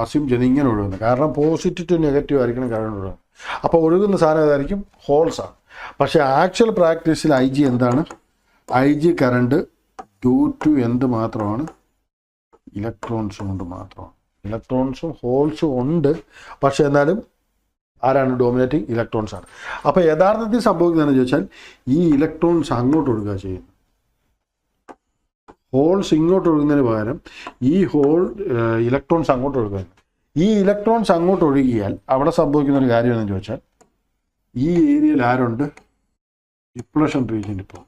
അസ്യൂം ചെയ്ത് ഇങ്ങനെ ഒഴുകുന്നത്. കാരണം പോസിറ്റീവ് ടു നെഗറ്റീവ് ആയിരിക്കണം കറണ്ട് ഒഴുകുന്നത്. അപ്പോൾ ഒഴുകുന്ന സാധനം ഏതായിരിക്കും? ഹോൾസാണ്. പക്ഷേ ആക്ച്വൽ പ്രാക്ടീസിൽ IG എന്താണ്? IG കറണ്ട് ഡ്യൂ ടു എന്ത് മാത്രമാണ്? ഇലക്ട്രോൺസും കൊണ്ട് മാത്രമാണ്. ഇലക്ട്രോൺസും ഹോൾസും ഉണ്ട്, പക്ഷെ എന്നാലും ആരാണ് ഡോമിനേറ്റിംഗ്? ഇലക്ട്രോൺസ് ആണ്. അപ്പോൾ യഥാർത്ഥത്തിൽ സംഭവിക്കുന്നതെന്ന് ചോദിച്ചാൽ ഈ ഇലക്ട്രോൺസ് അങ്ങോട്ട് ഒഴുകുക ചെയ്യുന്നു. ഹോൾസ് ഇങ്ങോട്ട് ഒഴുകുന്നതിന് പകരം ഈ ഇലക്ട്രോൺസ് അങ്ങോട്ട് ഒഴുകുന്നു. ഈ ഇലക്ട്രോൺസ് അങ്ങോട്ട് ഒഴുകിയാൽ അവിടെ സംഭവിക്കുന്ന ഒരു കാര്യം എന്ന് ചോദിച്ചാൽ ഈ ഏരിയയിൽ ആരുണ്ട്? Depletion region. ഇപ്പോൾ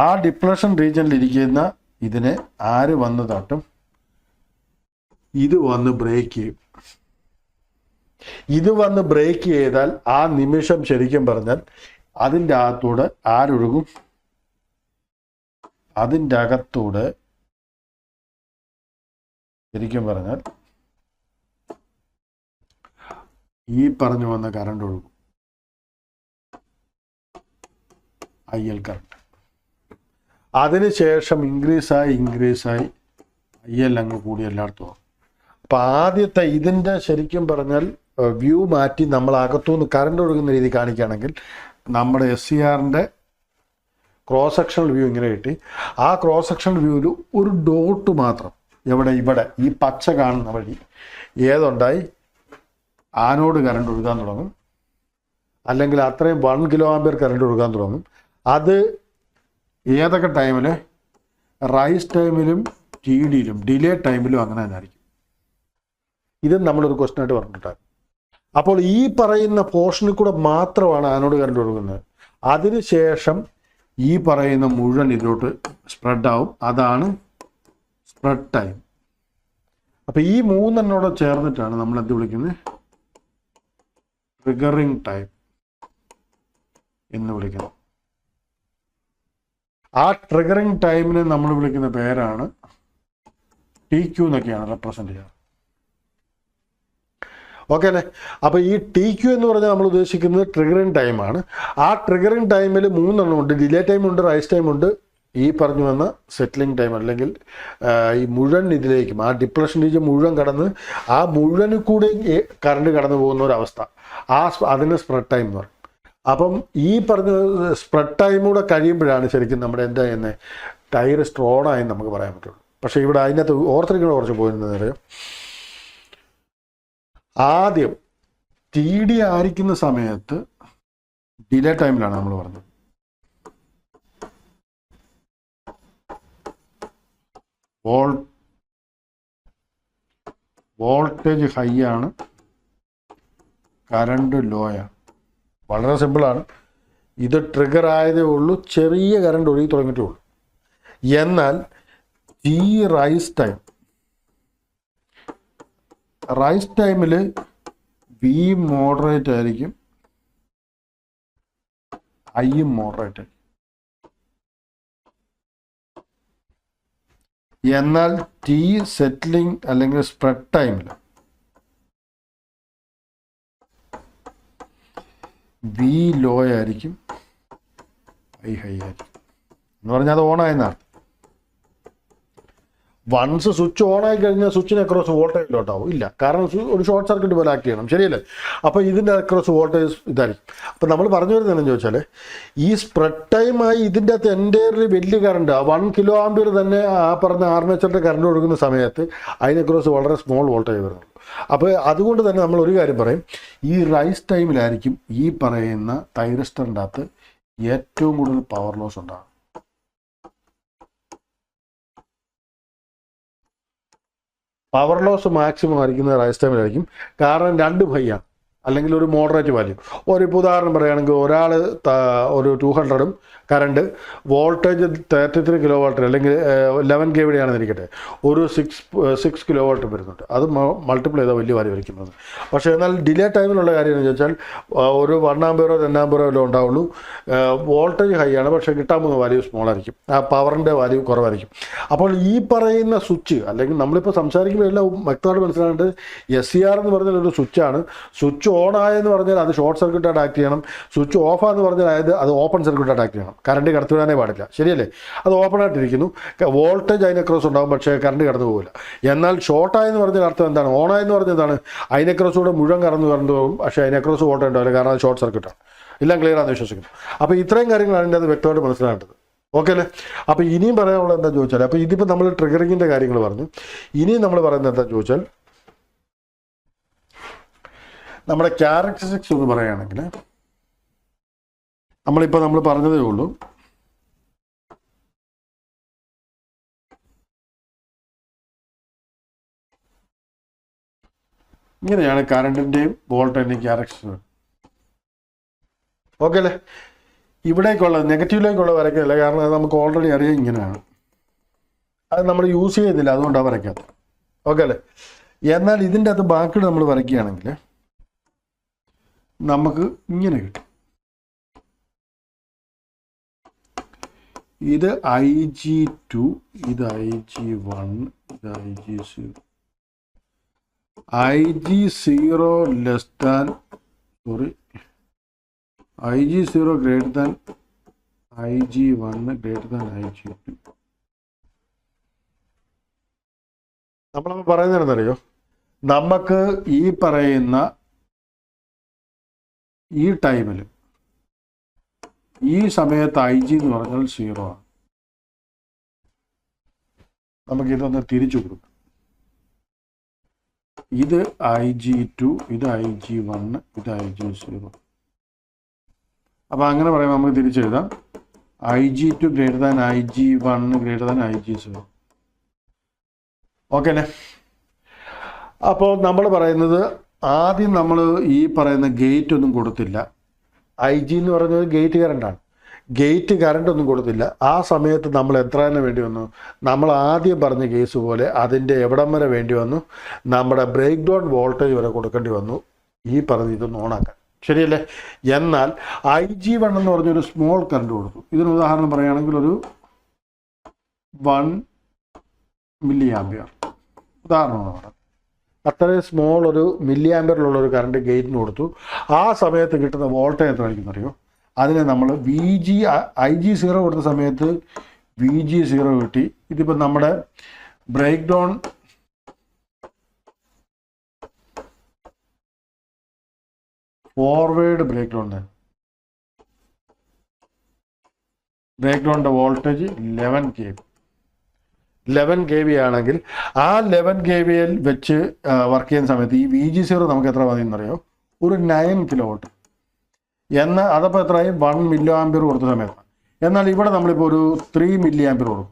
ആ ഡിപ്ലഷൻ റീജിയനിൽ ഇരിക്കുന്ന ഇതിനെ ആര് വന്ന് തട്ടും? ഇത് വന്ന് ബ്രേക്ക് ചെയ്യും. ഇത് വന്ന് ബ്രേക്ക് ചെയ്താൽ ആ നിമിഷം ശരിക്കും പറഞ്ഞാൽ അതിൻ്റെ അകത്തൂടെ ആരൊഴുകും? അതിൻ്റെ അകത്തൂടെ ശരിക്കും പറഞ്ഞാൽ ഈ പറഞ്ഞു വന്ന കറണ്ട് ഒഴുകും, IL കറണ്ട്. അതിനുശേഷം ഇൻക്രീസായി IL അങ്ങ് കൂടി എല്ലായിടത്തും. അപ്പം ആദ്യത്തെ ഇതിൻ്റെ ശരിക്കും പറഞ്ഞാൽ വ്യൂ മാറ്റി നമ്മൾ അകത്തുനിന്ന് കറണ്ട് ഒഴുകുന്ന രീതി കാണിക്കുകയാണെങ്കിൽ നമ്മുടെ SCRൻ്റെ ക്രോസ് സെക്ഷണൽ വ്യൂ ഇങ്ങനെ കിട്ടി. ആ ക്രോസ് സെക്ഷണൽ വ്യൂവിൽ ഒരു ഡോട്ട് മാത്രം ഇവിടെ ഈ പച്ച കാണുന്ന വഴി ഏതുണ്ടായി? ആനോഡ് കറണ്ട് ഒഴുകാൻ തുടങ്ങും. അല്ലെങ്കിൽ അത്രയും 1 കിലോ ആംപിയർ കറണ്ട് ഒഴുകാൻ തുടങ്ങും. അത് ഏതൊക്കെ ടൈമിൽ? റൈസ് ടൈമിലും TDയിലും ഡിലേ ടൈമിലും അങ്ങനെ തന്നെ ആയിരിക്കും. ഇതും നമ്മളൊരു ക്വസ്റ്റ്യൻ ആയിട്ട് പറഞ്ഞിട്ടുണ്ടായിരുന്നു. അപ്പോൾ ഈ പറയുന്ന പോർഷനിൽ കൂടെ മാത്രമാണ് ആനോഡ് കറണ്ട് ഒഴുകുന്നത്. അതിനുശേഷം ഈ പറയുന്ന മുഴുവൻ ഇതിലോട്ട് സ്പ്രെഡാവും. അതാണ് സ്പ്രെഡ് ടൈം. അപ്പോൾ ഈ മൂന്നെണ്ണോട് ചേർന്നിട്ടാണ് നമ്മൾ എന്ത് വിളിക്കുന്നത്? ട്രിഗറിങ് ടൈം എന്ന് വിളിക്കുന്നത്. ആ ട്രിഗറിങ് ടൈമിനെ നമ്മൾ വിളിക്കുന്ന പേരാണ് TQ എന്നൊക്കെയാണ് റെപ്രസെൻ്റ് ചെയ്യുക. ഓക്കെ അല്ലേ? അപ്പോൾ ഈ TQ എന്ന് പറഞ്ഞാൽ നമ്മൾ ഉദ്ദേശിക്കുന്നത് ട്രിഗറിങ് ടൈമാണ്. ആ ട്രിഗറിങ് ടൈമിൽ 3 എണ്ണം ഉണ്ട്. ഡിലേ ടൈമുണ്ട്, റൈസ് ടൈമുണ്ട്, ഈ പറഞ്ഞു വന്ന സെറ്റിലിംഗ് ടൈം അല്ലെങ്കിൽ ഈ മുഴുവൻ ഇതിലേക്കും ആ ഡിപ്ലഷൻ റീജിയൻ മുഴുവൻ കടന്ന് ആ മുഴുവനിൽ കൂടെ കറണ്ട് കടന്നു പോകുന്ന ഒരവസ്ഥ, അതിന് സ്പ്രെഡ് ടൈം എന്ന് പറയും. അപ്പം ഈ പറഞ്ഞ സ്പ്രെഡ് ടൈം കൂടെ കഴിയുമ്പോഴാണ് ശരിക്കും നമ്മുടെ എന്താ ചെയ്യുന്നത്, ടയർ സ്ട്രോണായി നമുക്ക് പറയാൻ പറ്റുള്ളൂ. പക്ഷേ ഇവിടെ അതിനകത്ത് ഓർത്തിരിക്കുന്ന കുറച്ച് പോയിരുന്നത് അറിയാം. ആദ്യം TD ആയിരിക്കുന്ന സമയത്ത് ഡിലേ ടൈമിലാണ് നമ്മൾ പറഞ്ഞത്. വോൾട്ടേജ് ഹൈ ആണ്, കറണ്ട് ലോ ആണ്. വളരെ സിമ്പിളാണ്. ഇത് ട്രിഗർ ആയതേ ഉള്ളൂ, ചെറിയ കറണ്ട് ഒഴുകി തുടങ്ങിയിട്ടേ ഉള്ളൂ. എന്നാൽ ഈ റൈസ് ടൈമിൽ V മോഡറേറ്റ് ആയിരിക്കും, I മോഡറേറ്റ് ആയിരിക്കും. എന്നാൽ T സെറ്റിലിംഗ് അല്ലെങ്കിൽ സ്പ്രെഡ് ടൈമിൽ V ലോ ആയിരിക്കും, I ഹൈ ആയിരിക്കും. എന്ന് പറഞ്ഞാൽ അത് ഓണായെന്നാണ്. വൺസ് സ്വിച്ച് ഓൺ ആയി കഴിഞ്ഞാൽ സ്വിച്ചിന് അക്രോസ് വോൾട്ടേജിലോട്ടാവും ഇല്ല, കാരണം ഒരു ഷോർട്ട് സർക്യൂട്ട് പോലെ ആക്ട് ചെയ്യണം, ശരിയല്ലേ? അപ്പോൾ ഇതിൻ്റെ അക്രോസ് വോൾട്ടേജ് ഇതായിരിക്കും. അപ്പോൾ നമ്മൾ പറഞ്ഞു വരുന്നതെന്ന് ചോദിച്ചാൽ ഈ സ്പ്രെഡ് ടൈമായി ഇതിൻ്റെ അകത്ത് എൻ്റയർലി വലിയ കറണ്ട് 1 കിലോ ആമ്പിയർ തന്നെ ആ പറഞ്ഞ ആർമേച്ചറിൻ്റെ കറണ്ട് കൊടുക്കുന്ന സമയത്ത് അതിനക്രോസ് വളരെ സ്മോൾ വോൾട്ടേജ് വരുന്നുള്ളൂ. അപ്പോൾ അതുകൊണ്ട് തന്നെ നമ്മൾ ഒരു കാര്യം പറയും, ഈ റൈസ് ടൈമിലായിരിക്കും ഈ പറയുന്ന തൈറിസ്റ്ററിൻ്റെ അകത്ത് ഏറ്റവും കൂടുതൽ പവർ ലോസ് ഉണ്ടാകും. പവർ ലോസ് മാക്സിമം ആയിരിക്കുന്നത് റൈസ് ടൈമിലായിരിക്കും. കാരണം 2 ഹൈയാണ് അല്ലെങ്കിൽ ഒരു മോഡറേറ്റ് വാല്യൂ. ഇപ്പോൾ ഉദാഹരണം പറയുകയാണെങ്കിൽ ഒരാൾ ഒരു 200 കറണ്ട് വോൾട്ടേജ് 33 കിലോ വാട്ട് അല്ലെങ്കിൽ 11 kV ആണെന്നിരിക്കട്ടെ, ഒരു 6 കിലോ വാട്ട് വരുന്നുണ്ട്. അത് മൾട്ടിപ്ലൈ ചെയ്താൽ വലിയ വാല്യൂ വരയ്ക്കുന്നത്. പക്ഷേ എന്നാൽ ഡിലേ ടൈമിലുള്ള കാര്യം എന്ന് ചോദിച്ചാൽ ഒരു 1 ആമ്പയറോ 2 ആമ്പയറോ എല്ലാം ഉണ്ടാവുള്ളൂ. വോൾട്ടേജ് ഹൈ ആണ്, പക്ഷേ കിട്ടാൻ പോകുന്ന വാല്യൂ സ്മോൾ ആയിരിക്കും, ആ പവറിൻ്റെ വാല്യൂ കുറവായിരിക്കും. അപ്പോൾ ഈ പറയുന്ന സ്വിച്ച് അല്ലെങ്കിൽ നമ്മളിപ്പോൾ സംസാരിക്കുമ്പോൾ എല്ലാം വ്യക്തമായിട്ട് മനസ്സിലാകേണ്ടത് SCR എന്ന് പറഞ്ഞാൽ ഒരു സ്വിച്ചാണ്. സ്വിച്ച് ഓൺ ആയെന്ന് പറഞ്ഞാൽ അത് ഷോർട്ട് സർക്യൂട്ടായിട്ട് ആക്ട് ചെയ്യണം, സ്വിച്ച് ഓഫ് ആണെന്ന് പറഞ്ഞാൽ അത് ഓപ്പൺ സർക്യൂട്ടായിട്ട് ആക്ട് ചെയ്യണം. കറണ്ട് കടത്തിവിടാനേ പാടില്ല, ശരിയല്ലേ? അത് ഓപ്പൺ ആയിട്ടിരിക്കുന്നു, വോൾട്ടേജ് അതിനക്രോസ് ഉണ്ടാകും, പക്ഷേ കറണ്ട് കടന്നു പോകില്ല. എന്നാൽ ഷോർട്ടായെന്ന് പറഞ്ഞാൽ അർത്ഥം എന്താണ്? ഓണായെന്ന് പറഞ്ഞാൽ എന്താണ്? അതിനക്രോസൂടെ മുഴുവൻ കറന്നു പോകും, പക്ഷേ അതിനക്രോസ് വോൾട്ടേജ് ഉണ്ടാവില്ല, കാരണം അത് ഷോർട്ട് സർക്യൂട്ടാണ്. എല്ലാം ക്ലിയർ ആണെന്ന് വിശ്വസിക്കുന്നു. അപ്പോൾ ഇത്രയും കാര്യങ്ങളാണ് ഇതിൻ്റെ അത് വ്യക്തമായിട്ട് മനസ്സിലാക്കേണ്ടത്. ഓക്കെ അല്ലേ? അപ്പോൾ ഇനിയും പറയാനുള്ളത് എന്താ ചോദിച്ചാൽ, അപ്പോൾ ഇതിപ്പോൾ നമ്മൾ ട്രിഗറിങ്ങിൻ്റെ കാര്യങ്ങൾ പറഞ്ഞു. ഇനിയും നമ്മൾ പറയുന്നത് എന്താ ചോദിച്ചാൽ, നമ്മുടെ ക്യാരക്ടറിസ്റ്റിക്സ് എന്ന് പറയുകയാണെങ്കിൽ നമ്മൾ പറഞ്ഞതേ ഉള്ളൂ. ഇങ്ങനെയാണ് കറണ്ടിൻ്റെയും വോൾട്ടേജിൻ്റെയും ക്യാരക്ടറിസ്റ്റിക്സ്. ഓക്കെ അല്ലേ? ഇവിടേക്കുള്ള നെഗറ്റീവിലേക്കുള്ള വരയ്ക്കില്ല, കാരണം അത് നമുക്ക് ഓൾറെഡി അറിയാം ഇങ്ങനെയാണ്. അത് നമ്മൾ യൂസ് ചെയ്യുന്നില്ല, അതുകൊണ്ടാണ് വരയ്ക്കാത്തത്. ഓക്കെ അല്ലേ? എന്നാൽ ഇതിൻ്റെ അകത്ത് ബാക്കി നമ്മൾ വരയ്ക്കുകയാണെങ്കിൽ നമുക്ക് ഇങ്ങനെ കിട്ടും. ഇത് IG2, ഇത് IG1, ഇത് IG0. IG0 less than IG0 greater than IG1 greater than IG2. നമ്മളപ്പോൾ പറയുന്നത് എന്താണെന്നറിയോ? നമുക്ക് ഈ പറയുന്ന ഈ ടൈമിൽ ഈ സമയത്ത് IG എന്ന് പറഞ്ഞാൽ 0 ആണ്. നമുക്കിതൊന്ന് തിരിച്ചു കൊടുക്കും. ഇത് IG2, ഇത് IG1, ഇത് IG0. അപ്പോൾ അങ്ങനെ പറയുമ്പോൾ നമുക്ക് തിരിച്ചെഴുതാം, IG2 greater than IG1 greater than IG0. Okay അല്ലേ? അപ്പോൾ നമ്മൾ പറയുന്നത് ആദ്യം നമ്മൾ ഈ പറയുന്ന ഗേറ്റ് ഒന്നും കൊടുത്തില്ല. IG എന്ന് പറയുന്നത് ഗേറ്റ് കറണ്ടാണ്. ഗേറ്റ് കറണ്ട് ഒന്നും കൊടുത്തില്ല. ആ സമയത്ത് നമ്മൾ എത്രയാണ് വേണ്ടി വന്നു? നമ്മൾ ആദ്യം പറഞ്ഞ കേസ് പോലെ അതിൻ്റെ എവിടം വരെ വേണ്ടി വന്നു? നമ്മുടെ ബ്രേക്ക് ഡൗൺ വോൾട്ടേജ് വരെ കൊടുക്കേണ്ടി വന്നു ഈ പറഞ്ഞ് ഇതൊന്ന് ഓണാക്കാൻ, ശരിയല്ലേ? എന്നാൽ IG1 എന്ന് പറഞ്ഞൊരു സ്മോൾ കറണ്ട് കൊടുത്തു. ഇതിന് ഉദാഹരണം പറയുകയാണെങ്കിൽ ഒരു 1 മില്ലി ആമ്പിയർ ഉദാഹരണമാണ് പറഞ്ഞത്. അത്രയും സ്മോൾ ഒരു മില്ലി ആമ്പിയറിലുള്ള ഒരു കറണ്ട് ഗേറ്റിന് കൊടുത്തു. ആ സമയത്ത് കിട്ടുന്ന വോൾട്ടേജ് എത്ര ആയിരിക്കും അറിയോ? അതിനെ നമ്മൾ IG0 കൊടുത്ത സമയത്ത് VG0 കിട്ടി. ഇതിപ്പോൾ നമ്മുടെ ബ്രേക്ക് ഡൗൺ ഫോർവേഡ് ബ്രേക്ക് ഡൗണിൻ്റെ വോൾട്ടേജ് 11 kV ആണെങ്കിൽ ആ 11 kV വെച്ച് വർക്ക് ചെയ്യുന്ന സമയത്ത് ഈ VG0 നമുക്ക് എത്ര മതി എന്നറിയോ? ഒരു 9 kV. എന്നാൽ അതപ്പോൾ എത്രയും 1 mA കൊടുത്ത സമയത്താണ്. എന്നാൽ ഇവിടെ നമ്മളിപ്പോൾ ഒരു 3 mA കൊടുക്കും.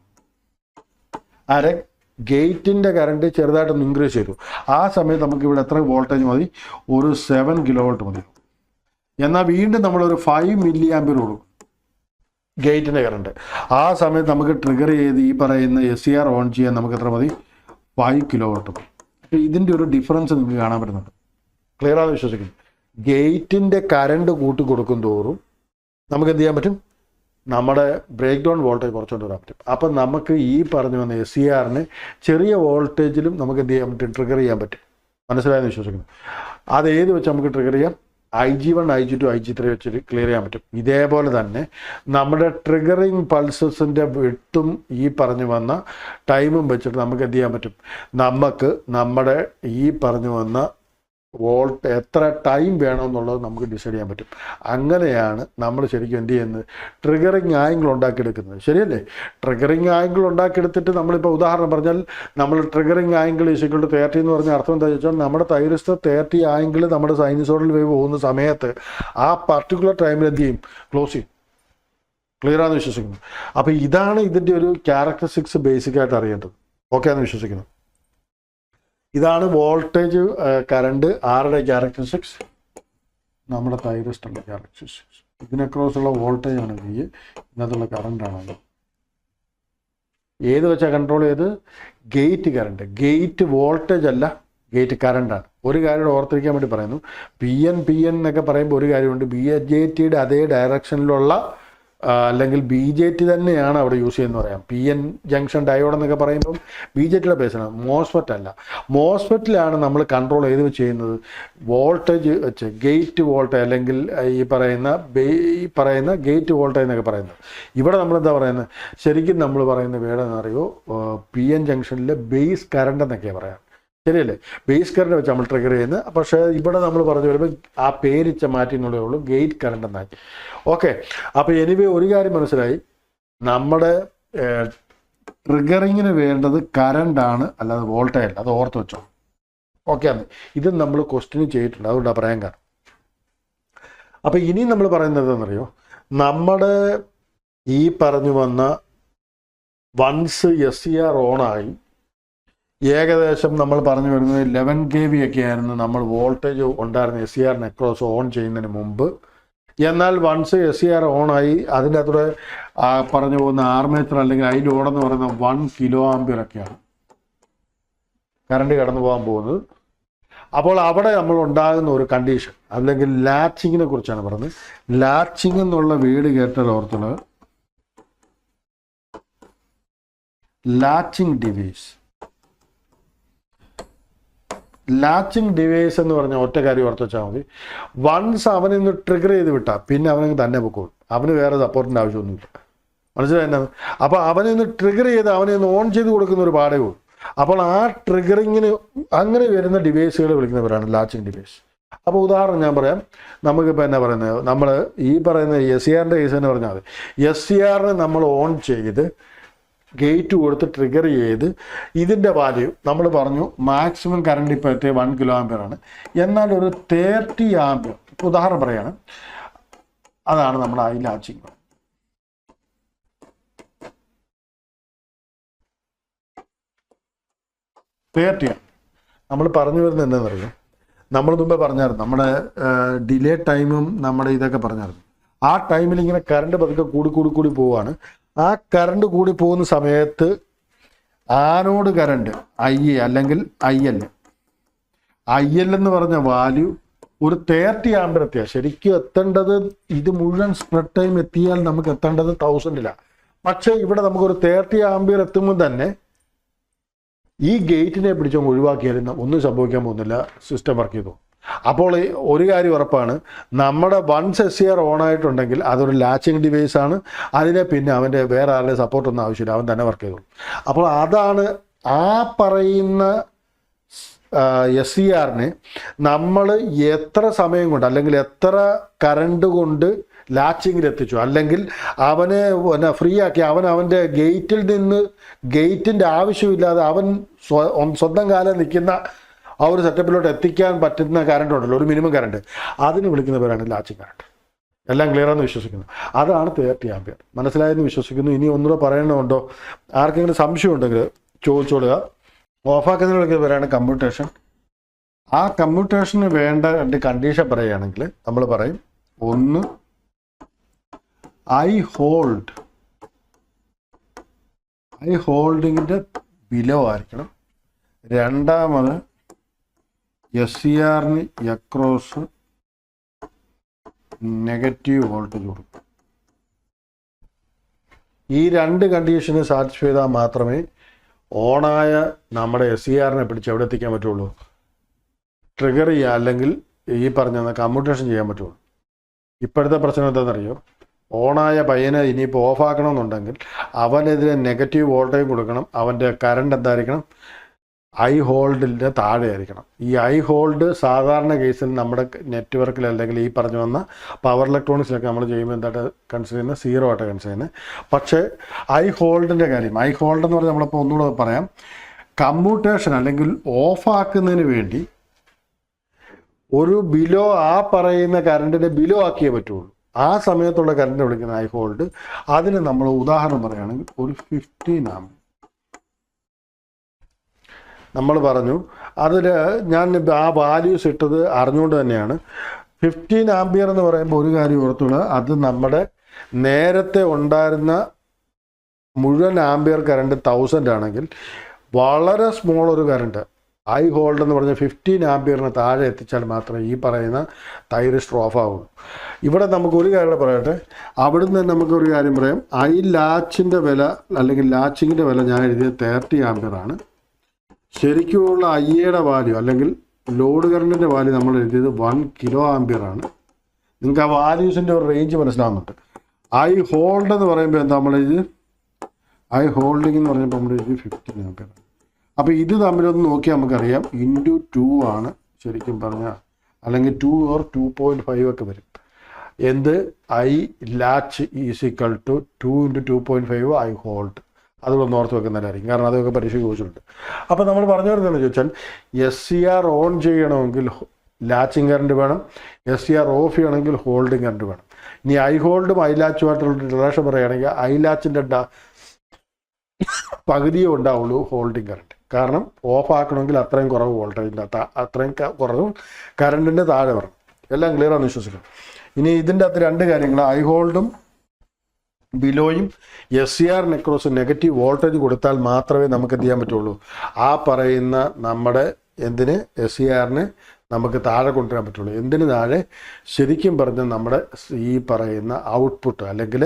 ഗേറ്റിൻ്റെ കറണ്ട് ചെറുതായിട്ടൊന്ന് ഇൻക്രീസ് ചെയ്തു. ആ സമയത്ത് നമുക്ക് ഇവിടെ എത്ര വോൾട്ടേജ് മതി? ഒരു 7 kV മതി. എന്നാൽ വീണ്ടും നമ്മളൊരു 5 mA കൊടുക്കും ഗേറ്റിൻ്റെ കറണ്ട്. ആ സമയത്ത് നമുക്ക് ട്രിഗർ ചെയ്ത് ഈ പറയുന്ന SCR ഓൺ ചെയ്യാൻ നമുക്ക് എത്ര മതി? 5 kV. അപ്പോൾ ഇതിൻ്റെ ഒരു ഡിഫറൻസ് നിങ്ങൾക്ക് കാണാൻ പറ്റുന്നുണ്ട്. ക്ലിയർ ആണെന്ന് വിശ്വസിക്കുന്നു. ഗേറ്റിൻ്റെ കറണ്ട് കൂട്ടി കൊടുക്കും തോറും നമുക്ക് എന്ത് ചെയ്യാൻ പറ്റും? നമ്മുടെ ബ്രേക്ക് ഡൗൺ വോൾട്ടേജ് കുറച്ചുകൊണ്ട് വരാൻ പറ്റും. അപ്പം നമുക്ക് ഈ പറഞ്ഞു വന്ന SCRനെ ചെറിയ വോൾട്ടേജിലും നമുക്ക് എന്ത് ചെയ്യാൻ പറ്റും? ട്രിഗർ ചെയ്യാൻ പറ്റും. മനസ്സിലായെന്ന് വിശ്വസിക്കുന്നു. അത് ഏത് വെച്ച് നമുക്ക് ട്രിഗർ ചെയ്യാം? IG1, IG2, IG3 വെച്ചിട്ട് ക്ലിയർ ചെയ്യാൻ പറ്റും. ഇതേപോലെ തന്നെ നമ്മുടെ ട്രിഗറിങ് പൾസസിൻ്റെ വിട്ടും ഈ പറഞ്ഞു വന്ന ടൈമും വെച്ചിട്ട് നമുക്ക് എന്ത് ചെയ്യാൻ പറ്റും? നമുക്ക് നമ്മുടെ ഈ പറഞ്ഞു വന്ന എത്ര ടൈം വേണമെന്നുള്ളത് നമുക്ക് ഡിസൈഡ് ചെയ്യാൻ പറ്റും. അങ്ങനെയാണ് നമ്മൾ ശരിക്കും എന്ത് ചെയ്യുന്നത്? ട്രിഗറിങ് ആംഗിൾ ഉണ്ടാക്കിയെടുക്കുന്നത്. ശരിയല്ലേ? ട്രിഗറിങ് ആംഗിൾ ഉണ്ടാക്കിയെടുത്തിട്ട് നമ്മളിപ്പോൾ ഉദാഹരണം പറഞ്ഞാൽ നമ്മൾ ട്രിഗറിങ് ആംഗിൾ ഈക്വൽ ടു 30 എന്ന് പറഞ്ഞ അർത്ഥം എന്താ വെച്ചാൽ നമ്മുടെ തൈറിസ്റ്റർ 30 ആംഗിൾ നമ്മുടെ സൈനസോഡൽ വേവ് പോകുന്ന സമയത്ത് ആ പർട്ടിക്കുലർ ടൈമിൽ എന്ത് ചെയ്യും? ക്ലോസ് ചെയ്യും. ക്ലിയർ ആണെന്ന് വിശ്വസിക്കുന്നു. അപ്പോൾ ഇതാണ് ഇതിൻ്റെ ഒരു ക്യാരക്ടറിസ്റ്റിക്സ് ബേസിക്കായിട്ട് അറിയേണ്ടത്. ഓക്കെ ആണെന്ന് വിശ്വസിക്കുന്നു. ഇതാണ് വോൾട്ടേജ് കറണ്ട് ആരുടെ ക്യാരക്ടറിസ്റ്റിക്സ്? നമ്മുടെ തൈറിസ്റ്ററിൻ്റെ ക്യാരക്ടറിസ്റ്റിക്സ്. ഇതിനക്രോസുള്ള വോൾട്ടേജ് ആണ് V, ഇതിനകത്തുള്ള കറണ്ടാണ്. ഏത് വെച്ചാൽ കൺട്രോൾ ചെയ്ത്? Gate current. ഗേറ്റ് വോൾട്ടേജ് അല്ല, ഗേറ്റ് കറണ്ടാണ്. ഒരു കാര്യം ഓർത്തിരിക്കാൻ വേണ്ടി പറയുന്നു. PN എന്നൊക്കെ പറയുമ്പോൾ ഒരു കാര്യമുണ്ട്. BJTയുടെ അതേ ഡയറക്ഷനിലുള്ള അല്ലെങ്കിൽ BJT തന്നെയാണ് അവിടെ യൂസ് ചെയ്യുന്നത് പറയാം. PN ജംഗ്ഷൻ ഡയോഡ് എന്നൊക്കെ പറയുമ്പം BJTയുടെ ബേസാണ്, മോസ്ഫെറ്റ് അല്ല. മോസ്ഫെറ്റിലാണ് നമ്മൾ കൺട്രോൾ ചെയ്ത് ചെയ്യുന്നത് വോൾട്ടേജ് വെച്ച്. ഗേറ്റ് വോൾട്ടേജ് അല്ലെങ്കിൽ ഈ പറയുന്ന ഗേറ്റ് വോൾട്ടേജ് എന്നൊക്കെ പറയുന്നത്. ഇവിടെ നമ്മളെന്താ പറയുന്നത്? ശരിക്കും നമ്മൾ പറയുന്ന വേടെന്നറിയോ? PN ജംഗ്ഷനിലെ ബേസ് കറണ്ട് എന്നൊക്കെയാണ് പറയാം. ശരിയല്ലേ? ബേസ് കറണ്ട് വെച്ച് നമ്മൾ ട്രിഗർ ചെയ്യുന്നത്. പക്ഷേ ഇവിടെ നമ്മൾ പറഞ്ഞു വരുമ്പോൾ ആ പേരിച്ച മാറ്റി എന്നുള്ളതേ ഉള്ളൂ, ഗേറ്റ് കറണ്ട് എന്നാക്കി. ഓക്കെ. അപ്പോൾ എനിവേ ഒരു കാര്യം മനസ്സിലായി, നമ്മുടെ ട്രിഗറിങ്ങിന് വേണ്ടത് കറണ്ടാണ്, അല്ലാതെ വോൾട്ടേജ് അല്ല. അത് ഓർത്ത് വെച്ചോ. ഓക്കെ ആണ്. ഇത് നമ്മൾ ക്വസ്റ്റ്യൻ ചെയ്തിട്ടുണ്ട്, അതുകൊണ്ടാണ് പറയാൻ കാരണം. അപ്പോൾ ഇനി നമ്മൾ പറയുന്നത് എന്നറിയോ? നമ്മുടെ ഈ പറഞ്ഞു വന്ന വൺസ് SCR ഓണായി ഏകദേശം നമ്മൾ പറഞ്ഞു വരുന്നത് 11 kV ഒക്കെ ആയിരുന്നു നമ്മൾ വോൾട്ടേജ് ഉണ്ടായിരുന്ന SCRനെ അക്രോസ് ഓൺ ചെയ്യുന്നതിന് മുമ്പ്. എന്നാൽ വൺസ് SCR ഓണായി അതിൻ്റെ അകത്തൂടെ പറഞ്ഞു പോകുന്ന ആർമേച്ചർ അല്ലെങ്കിൽ അതിൽ ഓടെന്ന് പറയുന്ന 1 kA ഒക്കെയാണ് കറണ്ട് കടന്നു പോകാൻ പോകുന്നത്. അപ്പോൾ അവിടെ നമ്മൾ ഉണ്ടാകുന്ന ഒരു കണ്ടീഷൻ അല്ലെങ്കിൽ ലാച്ചിങ്ങിനെ കുറിച്ചാണ് പറഞ്ഞത്. ലാച്ചിങ് എന്നുള്ള വീട് കേട്ടാൽ ഓർത്തുള്ളത് ലാച്ചിങ് ഡിവൈസ്. ലാച്ചിങ് ഡിവൈസ് എന്ന് പറഞ്ഞാൽ ഒറ്റ കാര്യം ഓർത്ത് വെച്ചാൽ മതി. വൺസ് അവനൊന്ന് ട്രിഗർ ചെയ്ത് വിട്ടാൽ പിന്നെ അവനങ്ങ് തന്നെ പൊക്കോളും. അവന് വേറെ സപ്പോർട്ടിൻ്റെ ആവശ്യമൊന്നുമില്ല. മനസ്സിലായി എന്നാണ്? അപ്പോൾ അവനൊന്ന് ട്രിഗർ ചെയ്ത് അവനെ ഒന്ന് ഓൺ ചെയ്ത് കൊടുക്കുന്ന ഒരു പാടേ ഉള്ളൂ. അപ്പോൾ ആ ട്രിഗറിങ്ങിന് അങ്ങനെ വരുന്ന ഡിവൈസുകൾ വിളിക്കുന്നവരാണ് ലാച്ചിങ് ഡിവൈസ്. അപ്പോൾ ഉദാഹരണം ഞാൻ പറയാം. നമുക്കിപ്പോൾ എന്നാ പറയുന്നത്? നമ്മൾ ഈ പറയുന്ന SCRൻ്റെ കേസ് തന്നെ പറഞ്ഞാൽ മതി. SCRനെ നമ്മൾ ഓൺ ചെയ്ത് ഗേറ്റ് കൊടുത്ത് ട്രിഗർ ചെയ്ത് ഇതിൻ്റെ വാല്യൂ നമ്മൾ പറഞ്ഞു മാക്സിമം കറണ്ട് ഇപ്പോൾ എത്തിയ 1 kA ആണ്. എന്നാൽ ഒരു 30 ആംപിയർ ഉദാഹരണം പറയുകയാണ്. അതാണ് നമ്മുടെ ഐ ലാച്ചിങ്. 30 നമ്മൾ പറഞ്ഞു വരുന്നത് എന്താണെന്നറിയാം? നമ്മൾ മുമ്പേ പറഞ്ഞായിരുന്നു നമ്മുടെ ഡിലേ ടൈമും നമ്മുടെ ഇതൊക്കെ പറഞ്ഞായിരുന്നു. ആ ടൈമിൽ ഇങ്ങനെ കറണ്ട് പതുക്കെ കൂടി പോവുകയാണ്. ആ കറണ്ട് കൂടി പോകുന്ന സമയത്ത് ആനോഡ് കറണ്ട് IA അല്ലെങ്കിൽ IL എന്ന് പറഞ്ഞ വാല്യൂ ഒരു 30 ആംപിയർ എത്തിയാൽ ശരിക്കും എത്തേണ്ടത് ഇത് മുഴുവൻ സ്പ്രെഡ് ടൈം എത്തിയാൽ നമുക്ക് എത്തേണ്ടത് 1000-ലാണ്. പക്ഷേ ഇവിടെ നമുക്കൊരു 30 ആംപിയർ എത്തുമ്പോൾ തന്നെ ഈ ഗേറ്റിനെ പിടിച്ചൊന്ന് ഒഴിവാക്കിയാലും ഒന്നും സംഭവിക്കാൻ പോകുന്നില്ല, സിസ്റ്റം വർക്ക് ചെയ്തു. അപ്പോൾ ഒരു കാര്യം ഉറപ്പാണ്, നമ്മുടെ വൺസ് SCR ഓൺ ആയിട്ടുണ്ടെങ്കിൽ അതൊരു ലാച്ചിങ് ഡിവൈസ് ആണ്. അതിനെ പിന്നെ അവൻ്റെ വേറെ ആരുടെ സപ്പോർട്ടൊന്നും ആവശ്യമില്ല, അവൻ തന്നെ വർക്ക് ചെയ്തോളും. അപ്പോൾ അതാണ് ആ പറയുന്ന SCRനെ നമ്മൾ എത്ര സമയം കൊണ്ട് അല്ലെങ്കിൽ എത്ര കറണ്ട് കൊണ്ട് ലാച്ചിങ്ങിലെത്തിച്ചു, അല്ലെങ്കിൽ അവനെ ഫ്രീ ആക്കി അവൻ്റെ ഗേറ്റിൽ നിന്ന് ഗേറ്റിൻ്റെ ആവശ്യമില്ലാതെ അവൻ സ്വന്തം കാലം നിൽക്കുന്ന ആ ഒരു സെറ്റപ്പിലോട്ട് എത്തിക്കാൻ പറ്റുന്ന കറണ്ട് ഉണ്ടല്ലോ, ഒരു മിനിമം കറണ്ട്, അതിന് വിളിക്കുന്ന പേരാണ് ലാച്ചിങ് കറണ്ട്. എല്ലാം ക്ലിയറാണെന്ന് വിശ്വസിക്കുന്നു. അതാണ് 30 ആംപിയർ. മനസ്സിലായെന്ന് വിശ്വസിക്കുന്നു. ഇനി ഒന്നുകൂടെ പറയണമുണ്ടോ? ആർക്കെങ്കിലും സംശയം ഉണ്ടെങ്കിൽ ചോദിച്ചോളുക. ഓഫാക്കുന്നതിന് വിളിക്കുന്ന പേരാണ് കമ്മ്യൂട്ടേഷൻ. ആ കമ്മ്യൂട്ടേഷന് വേണ്ട 2 കണ്ടീഷൻ പറയുകയാണെങ്കിൽ നമ്മൾ പറയും, ഒന്ന് ഐ ഹോൾഡിങ്ങിൻ്റെ ബിലോ ആയിരിക്കണം. രണ്ടാമത് SCRന് അക്രോസ് നെഗറ്റീവ് വോൾട്ടേജ് കൊടുക്കും. ഈ 2 കണ്ടീഷന് സാറ്റിസ്ഫൈ ചെയ്താൽ മാത്രമേ ഓണായ നമ്മുടെ SCRനെ പിടിച്ച് എവിടെ എത്തിക്കാൻ പറ്റുള്ളൂ, ട്രിഗർ ചെയ്യുക, അല്ലെങ്കിൽ ഈ പറഞ്ഞ കമ്മ്യൂട്ടേഷൻ ചെയ്യാൻ പറ്റുള്ളൂ. ഇപ്പോഴത്തെ പ്രശ്നം എന്താണെന്നറിയോ? ഓണായ പയ്യനെ ഇനിയിപ്പോൾ ഓഫാക്കണമെന്നുണ്ടെങ്കിൽ അവനെതിരെ നെഗറ്റീവ് വോൾട്ടേജ് കൊടുക്കണം. അവൻ്റെ കറണ്ട് എന്തായിരിക്കണം? ഐ ഹോൾഡിൻ്റെ താഴെ ആയിരിക്കണം. ഈ ഐ ഹോൾഡ് സാധാരണ കേസിൽ നമ്മുടെ നെറ്റ്വർക്കിൽ അല്ലെങ്കിൽ ഈ പറഞ്ഞു വന്ന പവർ ഇലക്ട്രോണിക്സിലൊക്കെ നമ്മൾ ചെയ്യുമ്പോൾ എന്തായിട്ട് കൺസിഡർ ചെയ്യുന്നത്? 0 ആയിട്ട് കൺസിഡർ ചെയ്യുന്നത്. പക്ഷേ ഐ ഹോൾഡിൻ്റെ കാര്യം, ഐ ഹോൾഡ് എന്ന് പറഞ്ഞാൽ നമ്മളിപ്പോൾ ഒന്നുകൂടെ പറയാം, കമ്മ്യൂട്ടേഷൻ അല്ലെങ്കിൽ ഓഫാക്കുന്നതിന് വേണ്ടി ഒരു ബിലോ, ആ പറയുന്ന കറണ്ടിനെ ബിലോ ആക്കിയേ പറ്റുള്ളൂ. ആ സമയത്തുള്ള കറണ്ട് വിളിക്കുന്ന ഐ ഹോൾഡ്. അതിന് നമ്മൾ ഉദാഹരണം പറയുകയാണെങ്കിൽ ഒരു 15 ആംപിയർ നമ്മൾ പറഞ്ഞു. അതിൽ ഞാൻ ആ വാല്യൂസ് ഇട്ടത് അറിഞ്ഞുകൊണ്ട് തന്നെയാണ്. 15 ആംപിയർ എന്ന് പറയുമ്പോൾ ഒരു കാര്യം ഓർത്തുള്ള, അത് നമ്മുടെ നേരത്തെ ഉണ്ടായിരുന്ന മുഴുവൻ ആംപിയർ കറണ്ട് 1000 ആണെങ്കിൽ വളരെ സ്മോൾ ഒരു കറണ്ട് ഐ ഹോൾഡ് എന്ന് പറഞ്ഞാൽ 15 ആംപിയറിന് താഴെ എത്തിച്ചാൽ മാത്രമേ ഈ പറയുന്ന തൈറിസ്റ്റർ ഓഫ് ആവുള്ളൂ. ഇവിടെ നമുക്കൊരു കാര്യം പറയട്ടെ, അവിടുന്ന് നമുക്കൊരു കാര്യം പറയാം. ഐ ലാച്ചിൻ്റെ വില അല്ലെങ്കിൽ ലാച്ചിങ്ങിൻ്റെ വില ഞാൻ എഴുതിയത് 30 ആംപിയറാണ്. ശരിക്കുമുള്ള ഐയുടെ വാല്യൂ അല്ലെങ്കിൽ ലോഡ് കറണ്ടിൻ്റെ വാല്യൂ നമ്മൾ എഴുതിയത് 1 കിലോ ആംപിയറാണ്. നിങ്ങൾക്ക് ആ വാല്യൂസിൻ്റെ ഒരു റേഞ്ച് മനസ്സിലാവുന്നുണ്ട്. ഐ ഹോൾഡ് എന്ന് പറയുമ്പോൾ എന്താ നമ്മൾ എഴുതി? ഐ ഹോൾഡിങ് എന്ന് പറഞ്ഞപ്പോൾ നമ്മൾ എഴുതി 15 ആംപിയർ. അപ്പോൾ ഇത് തമ്മിലൊന്ന് നോക്കിയാൽ നമുക്കറിയാം, ഇൻറ്റു 2 ആണ് ശരിക്കും പറഞ്ഞാൽ, അല്ലെങ്കിൽ 2 or 2.5 ഒക്കെ വരും. എന്ത്? I latch is equal to 2 × 2.5 I hold. അതുകൊണ്ട് ഓർത്ത് വെക്കുന്നതായിരിക്കും, കാരണം അതൊക്കെ പരീക്ഷയ്ക്ക് ചോദിച്ചിട്ടുണ്ട്. അപ്പോൾ നമ്മൾ പറഞ്ഞു വരുന്നതെന്ന് ചോദിച്ചാൽ, SCR ഓൺ ചെയ്യണമെങ്കിൽ ലാച്ചിങ് കറണ്ട് വേണം, SCR ഓഫ് ചെയ്യണമെങ്കിൽ ഹോൾഡിങ് കറണ്ട് വേണം. ഇനി ഐ ഹോൾഡും ഐ ലാച്ചുമായിട്ടുള്ള റിലേഷൻ പറയുകയാണെങ്കിൽ ഐ ലാച്ചിൻ്റെ പകുതിയേ ഉണ്ടാവുള്ളൂ ഹോൾഡിങ് കറണ്ട്. കാരണം ഓഫ് ആക്കണമെങ്കിൽ അത്രയും കുറവ് വോൾട്ടേജിൻ്റെ അത്രയും കുറവ് കറണ്ടിൻ്റെ താഴെ വരണം. എല്ലാം ക്ലിയർ ആണെന്ന് വിശ്വസിക്കണം. ഇനി ഇതിൻ്റെ അകത്ത് 2 കാര്യങ്ങൾ, ഐ ഹോൾഡും ബിലോയും SCR നെക്രോസ് നെഗറ്റീവ് വോൾട്ടേജ് കൊടുത്താൽ മാത്രമേ നമുക്ക് എന്ത് ചെയ്യാൻ പറ്റുള്ളൂ, ആ പറയുന്ന നമ്മുടെ എന്തിന് SCRനെ നമുക്ക് താഴെ കൊണ്ടുവരാൻ പറ്റുള്ളൂ. എന്തിന് താഴെ? ശരിക്കും പറഞ്ഞാൽ നമ്മുടെ ഈ പറയുന്ന ഔട്ട്പുട്ട് അല്ലെങ്കിൽ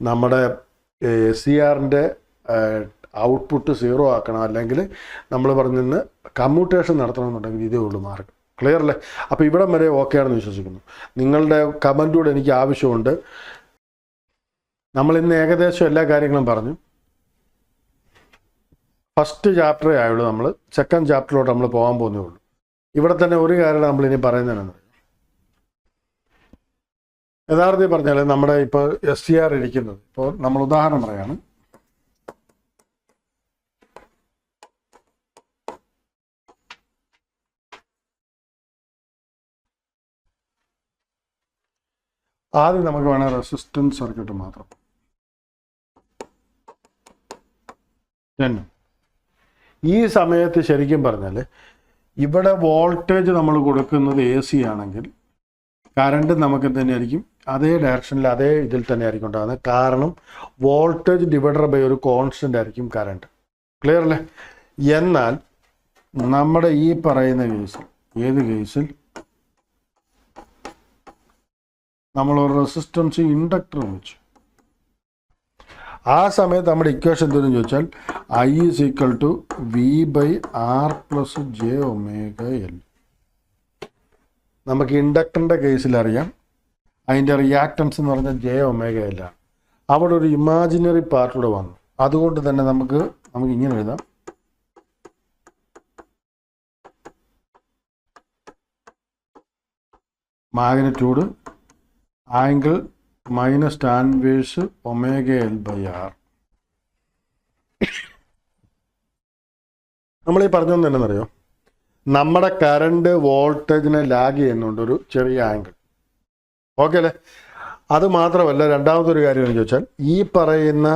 നമ്മുടെ SCRൻ്റെ ഔട്ട്പുട്ട് 0 ആക്കണം, അല്ലെങ്കിൽ നമ്മൾ പറഞ്ഞിന്ന് കമ്മ്യൂട്ടേഷൻ നടത്തണമെന്നുണ്ടെങ്കിൽ ഇതേ ഉള്ളൂ മാർഗം. ക്ലിയർ അല്ലേ? അപ്പോൾ ഇവിടം വരെ ഓക്കെ ആണെന്ന് വിശ്വസിക്കുന്നു. നിങ്ങളുടെ കമൻറ്റൂടെ എനിക്ക് ആവശ്യമുണ്ട്. നമ്മളിന്ന് ഏകദേശം എല്ലാ കാര്യങ്ങളും പറഞ്ഞു. ഫസ്റ്റ് ചാപ്റ്ററേ ആയുള്ളൂ, നമ്മൾ സെക്കൻഡ് ചാപ്റ്ററിലോട്ട് നമ്മൾ പോകാൻ പോകുന്നേ ഉള്ളൂ. ഇവിടെ തന്നെ ഒരു കാര്യം നമ്മളിനി പറയുന്നതാണ്, യഥാർത്ഥത്തിൽ പറഞ്ഞാൽ നമ്മുടെ ഇപ്പോൾ SCR ഇരിക്കുന്നത്, ഇപ്പോൾ നമ്മൾ ഉദാഹരണം പറയാണ്, ആദ്യം നമുക്ക് വേണേൽ റെസിസ്റ്റൻസ് സർക്യൂട്ട് മാത്രം. ഈ സമയത്ത് ശരിക്കും പറഞ്ഞാൽ ഇവിടെ വോൾട്ടേജ് നമ്മൾ കൊടുക്കുന്നത് AC ആണെങ്കിൽ കറണ്ട് നമുക്ക് തന്നെയായിരിക്കും അതേ ഡയറക്ഷനിൽ അതേ ഇതിൽ തന്നെ ആയിരിക്കും ഉണ്ടാകുന്നത്. കാരണം വോൾട്ടേജ് ഡിവൈഡർ ബൈ ഒരു കോൺസ്റ്റൻ്റ് ആയിരിക്കും കറണ്ട്. ക്ലിയർ അല്ലേ? എന്നാൽ നമ്മുടെ ഈ പറയുന്ന കേസിൽ, ഏത് കേസിൽ നമ്മളൊരു റെസിസ്റ്റൻസ് ഇൻഡക്ടർ വെച്ചു, ആ സമയത്ത് നമ്മുടെ ഇക്വേഷൻ എന്തെന്ന് ചോദിച്ചാൽ I = V/R + jωL. നമുക്ക് ഇൻഡക്ടറിൻ്റെ കേസിൽ അറിയാം, അതിൻ്റെ റിയാക്ടൻസ് എന്ന് പറഞ്ഞാൽ J⍵L. അവിടെ ഒരു ഇമാജിനറി പാർട്ടൂടെ വന്നു. അതുകൊണ്ട് തന്നെ നമുക്ക് ഇങ്ങനെ എഴുതാം, magnitude angle minus tan inverse ω/L/R. നമ്മളീ പറഞ്ഞൊന്നും എന്നറിയോ, നമ്മുടെ കറണ്ട് വോൾട്ടേജിനെ ലാഗ് ചെയ്യുന്നുണ്ട് ഒരു ചെറിയ ആംഗിൾ. ഓക്കെ അല്ലേ? അത് മാത്രമല്ല, രണ്ടാമതൊരു കാര്യം എന്ന് ചോദിച്ചാൽ, ഈ പറയുന്ന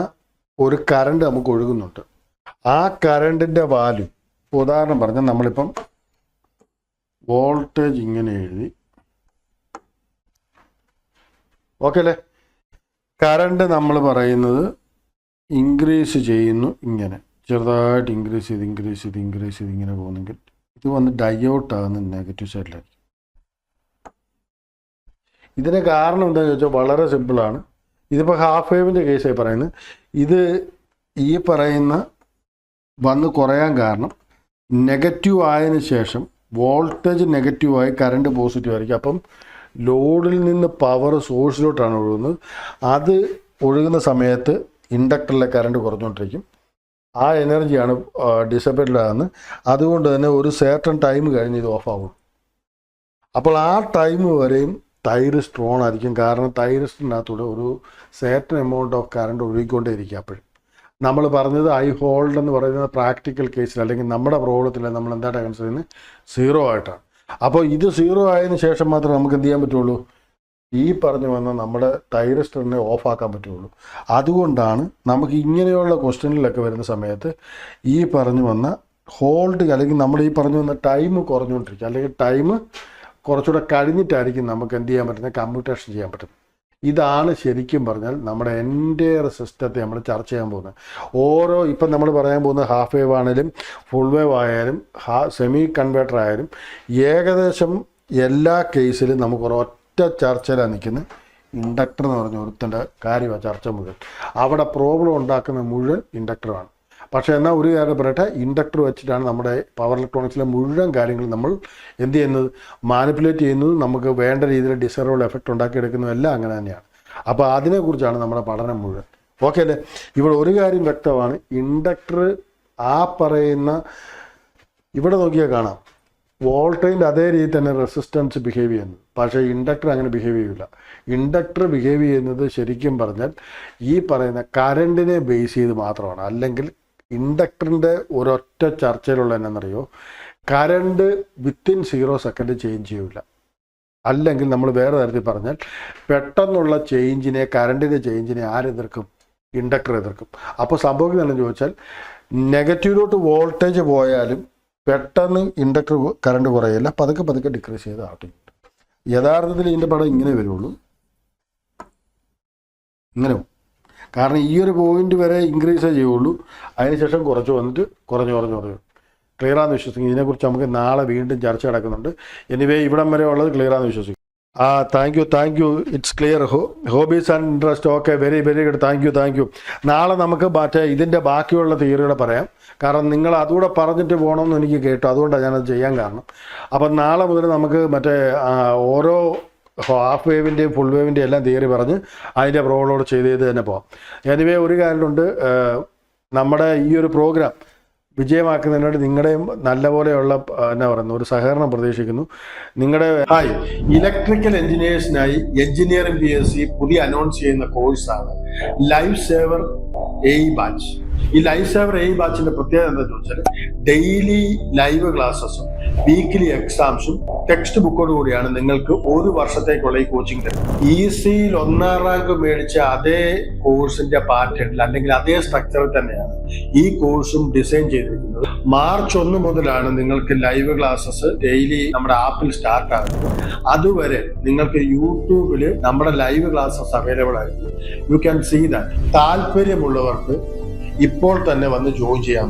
ഒരു കറണ്ട് നമുക്ക് ഒഴുകുന്നുണ്ട്. ആ കറണ്ടിൻ്റെ വാല്യൂ, ഉദാഹരണം പറഞ്ഞാൽ നമ്മളിപ്പം വോൾട്ടേജ് ഇങ്ങനെ എഴുതി, ഓക്കെ അല്ലേ? കറണ്ട് നമ്മൾ പറയുന്നത് ഇൻക്രീസ് ചെയ്യുന്നു, ഇങ്ങനെ ചെറുതായിട്ട് ഇൻക്രീസ് ചെയ്ത് ഇങ്ങനെ പോകുന്നെങ്കിൽ ഇത് വന്ന് ഡൈഔട്ട് ആകുന്ന നെഗറ്റീവ് സൈഡിലായിരിക്കും. ഇതിന് കാരണം എന്താണെന്ന് ചോദിച്ചാൽ വളരെ സിമ്പിളാണ്. ഇതിപ്പോൾ ഹാഫ് വേവിൻ്റെ കേസായി പറയുന്നത്. ഇത് ഈ പറയുന്ന വന്ന് കുറയാൻ കാരണം നെഗറ്റീവ് ആയതിനു ശേഷം വോൾട്ടേജ് നെഗറ്റീവായി കറണ്ട് പോസിറ്റീവ് ആയിരിക്കും. അപ്പം ലോഡിൽ നിന്ന് പവർ സോഴ്സിലോട്ടാണ് ഒഴുകുന്നത്. അത് ഒഴുകുന്ന സമയത്ത് ഇൻഡക്ടറിലെ കറണ്ട് കുറഞ്ഞുകൊണ്ടിരിക്കും. ആ എനർജിയാണ് ഡിസപ്പേറ്റഡ് ആകുന്നത്. അതുകൊണ്ട് തന്നെ ഒരു സർട്ടൺ ടൈം കഴിഞ്ഞ് ഇത് ഓഫ് ആകും. അപ്പോൾ ആ ടൈം വരെയും തൈറിസ്റ്റ് ഓൺ ആയിരിക്കും. കാരണം തൈറിസ്റ്റിനകത്തൂടെ ഒരു സർട്ടൺ എമൗണ്ട് ഓഫ് കറണ്ട് ഒഴുകിക്കൊണ്ടേയിരിക്കും. അപ്പോഴും നമ്മൾ പറഞ്ഞത് ഐ ഹോൾഡ് എന്ന് പറയുന്നത് പ്രാക്ടിക്കൽ കേസിൽ അല്ലെങ്കിൽ നമ്മുടെ പ്രോബ്ലത്തിൽ നമ്മൾ എന്താണ് കൺസിഡർ ചെയ്യുന്നത്, 0 ആയിട്ടാണ്. അപ്പോൾ ഇത് 0 ആയതിനു ശേഷം മാത്രമേ നമുക്ക് എന്ത് ചെയ്യാൻ പറ്റുള്ളൂ, ഈ പറഞ്ഞു വന്ന നമ്മുടെ തൈറിസ്റ്ററിനെ ഓഫാക്കാൻ പറ്റുള്ളൂ. അതുകൊണ്ടാണ് നമുക്ക് ഇങ്ങനെയുള്ള ക്വസ്റ്റ്യനിലൊക്കെ വരുന്ന സമയത്ത് ഈ പറഞ്ഞു വന്ന ഹോൾഡ് അല്ലെങ്കിൽ നമ്മൾ ഈ പറഞ്ഞു വന്ന ടൈം കുറഞ്ഞുകൊണ്ടിരിക്കുക, അല്ലെങ്കിൽ ടൈം കുറച്ചുകൂടെ കഴിഞ്ഞിട്ടായിരിക്കും നമുക്ക് എന്ത് ചെയ്യാൻ പറ്റുന്നത്, കമ്പ്യൂട്ടേഷൻ ചെയ്യാൻ പറ്റും. ഇതാണ് ശരിക്കും പറഞ്ഞാൽ നമ്മുടെ എൻ്റയർ സിസ്റ്റത്തെ നമ്മൾ ചർച്ച ചെയ്യാൻ പോകുന്നത്. ഓരോ ഇപ്പം നമ്മൾ പറയാൻ പോകുന്ന ഹാഫ് വേവ് ആണെങ്കിലും ഫുൾ വേവ് ആയാലും സെമി കൺവേർട്ടർ ആയാലും ഏകദേശം എല്ലാ കേസിലും നമുക്ക് ഒരൊറ്റ ചർച്ചയിലാണ് നിൽക്കുന്നത്. ഇൻഡക്ടർ എന്ന് പറഞ്ഞ ഒരുത്തൻ്റെ കാര്യമാണ് ചർച്ച മുഴുവൻ. അവിടെ പ്രോബ്ലം ഉണ്ടാക്കുന്ന മുഴുവൻ ഇൻഡക്ടറാണ്. പക്ഷേ എന്നാൽ ഒരു കാര്യം പറയട്ടെ, ഇൻഡക്ടർ വെച്ചിട്ടാണ് നമ്മുടെ പവർ ഇലക്ട്രോണിക്സിലെ മുഴുവൻ കാര്യങ്ങൾ നമ്മൾ എന്ത് ചെയ്യുന്നത്, മാനിപ്പുലേറ്റ് ചെയ്യുന്നത്. നമുക്ക് വേണ്ട രീതിയിൽ ഡിസൈറബിൾ എഫക്റ്റ് ഉണ്ടാക്കിയെടുക്കുന്നതും എല്ലാം അങ്ങനെ തന്നെയാണ്. അപ്പോൾ അതിനെക്കുറിച്ചാണ് നമ്മുടെ പഠനം മുഴുവൻ. ഓക്കെ അല്ലേ? ഇവിടെ ഒരു കാര്യം വ്യക്തമാണ്, ഇൻഡക്ടർ ആ പറയുന്ന ഇവിടെ നോക്കിയാൽ കാണാം വോൾട്ടേജിൻ്റെ അതേ രീതി തന്നെ റെസിസ്റ്റൻസ് ബിഹേവ് ചെയ്യുന്നത്. പക്ഷേ ഇൻഡക്ടർ അങ്ങനെ ബിഹേവ് ചെയ്യില്ല. ഇൻഡക്ടർ ബിഹേവ് ചെയ്യുന്നത് ശരിക്കും പറഞ്ഞാൽ ഈ പറയുന്ന കറണ്ടിനെ ബേസ് ചെയ്ത് മാത്രമാണ്. അല്ലെങ്കിൽ ഇൻഡക്ടറിൻ്റെ ഒരൊറ്റ ചർച്ചയിലുള്ള എന്നറിയോ, കറണ്ട് വിത്തിൻ 0 സെക്കൻഡ് ചേഞ്ച് ചെയ്യില്ല. അല്ലെങ്കിൽ നമ്മൾ വേറെ തരത്തിൽ പറഞ്ഞാൽ പെട്ടെന്നുള്ള ചേഞ്ചിനെ, കറണ്ടിൻ്റെ ചേഞ്ചിനെ ആരെതിർക്കും, ഇൻഡക്ടർ എതിർക്കും. അപ്പോൾ സംഭവിക്കുന്നതെന്ന് ചോദിച്ചാൽ നെഗറ്റീവിലോട്ട് വോൾട്ടേജ് പോയാലും പെട്ടെന്ന് ഇൻഡക്ടർ കറണ്ട് കുറയില്ല, പതുക്കെ ഡിക്രീസ് ചെയ്ത് ആവട്ടെ. യഥാർത്ഥത്തിൽ ഇതിൻ്റെ പടം ഇങ്ങനെ വരുള്ളൂ, ഇങ്ങനെ. കാരണം ഈ ഒരു പോയിന്റ് വരെ ഇൻക്രീസേ ചെയ്യുള്ളൂ, അതിനുശേഷം കുറച്ച് വന്നിട്ട് കുറഞ്ഞു. ക്ലിയറാന്ന് വിശ്വസിക്കും. ഇതിനെക്കുറിച്ച് നമുക്ക് നാളെ വീണ്ടും ചർച്ച നടക്കുന്നുണ്ട്. എനിവേ ഇവിടം വരെ ഉള്ളത് ക്ലിയറാന്ന് വിശ്വസിക്കും. Thank you it's clear. Hobbies and interest okay, very good. Thank you. നാളെ നമുക്ക് മറ്റേ ഇതിൻ്റെ ബാക്കിയുള്ള തിയറിയുടെ പറയാം. കാരണം നിങ്ങൾ അതുകൂടെ പറഞ്ഞിട്ട് പോകണമെന്ന് എനിക്ക് കേട്ടു, അതുകൊണ്ടാണ് ഞാനത് ചെയ്യാൻ കാരണം. അപ്പം നാളെ മുതൽ നമുക്ക് മറ്റേ ഓരോ ഹാഫ് വേവിൻ്റെയും ഫുൾ വേവിൻ്റെയും എല്ലാം തിയറി പറഞ്ഞ് അതിൻ്റെ പ്രോബ്ലോട് ചെയ്ത് തന്നെ പോകാം. എനിവേ ഒരു കാര്യമുണ്ട്, നമ്മുടെ ഈ ഒരു പ്രോഗ്രാം വിജയമാക്കുന്നതിനോട് നിങ്ങളുടെയും നല്ലപോലെയുള്ള എന്നാ പറയുന്നത് ഒരു സഹകരണം പ്രതീക്ഷിക്കുന്നു. നിങ്ങളുടെ ഇലക്ട്രിക്കൽ എഞ്ചിനീയേഴ്സിനായി എഞ്ചിനീയറിംഗ് PSC പുതിയ അനൗൺസ് ചെയ്യുന്ന കോഴ്സാണ് ലൈഫ് സേവർ AE ബാച്ച്. ഈ ലൈഫ് സേവർ AE ബാച്ചിന്റെ പ്രത്യേകത എന്താണെന്ന് ചോദിച്ചാൽ ഡെയിലി ലൈവ് ക്ലാസ്സസും വീക്ക്ലി എക്സാംസും ടെക്സ്റ്റ് ബുക്കോട് കൂടിയാണ് നിങ്ങൾക്ക് ഒരു വർഷത്തേക്കുള്ള ഈ കോച്ചിങ് തരുന്നത്. ECയിൽ 1ാം റാങ്ക് മേടിച്ച അതേ കോഴ്സിന്റെ പാറ്റേണിൽ അല്ലെങ്കിൽ അതേ സ്ട്രക്ചറിൽ തന്നെയാണ് ഈ കോഴ്സും ഡിസൈൻ ചെയ്തിരിക്കുന്നത്. മാർച്ച് 1 മുതലാണ് നിങ്ങൾക്ക് ലൈവ് ക്ലാസ്സസ് ഡെയിലി നമ്മുടെ ആപ്പിൽ സ്റ്റാർട്ട് ആകുന്നത്. അതുവരെ നിങ്ങൾക്ക് യൂട്യൂബിൽ നമ്മുടെ ലൈവ് ക്ലാസ്സസ് അവൈലബിൾ ആയിരിക്കും. You can see that. താല്പര്യമുള്ളവർക്ക് ഇപ്പോൾ തന്നെ വന്ന് ജോയിൻ ചെയ്യാൻ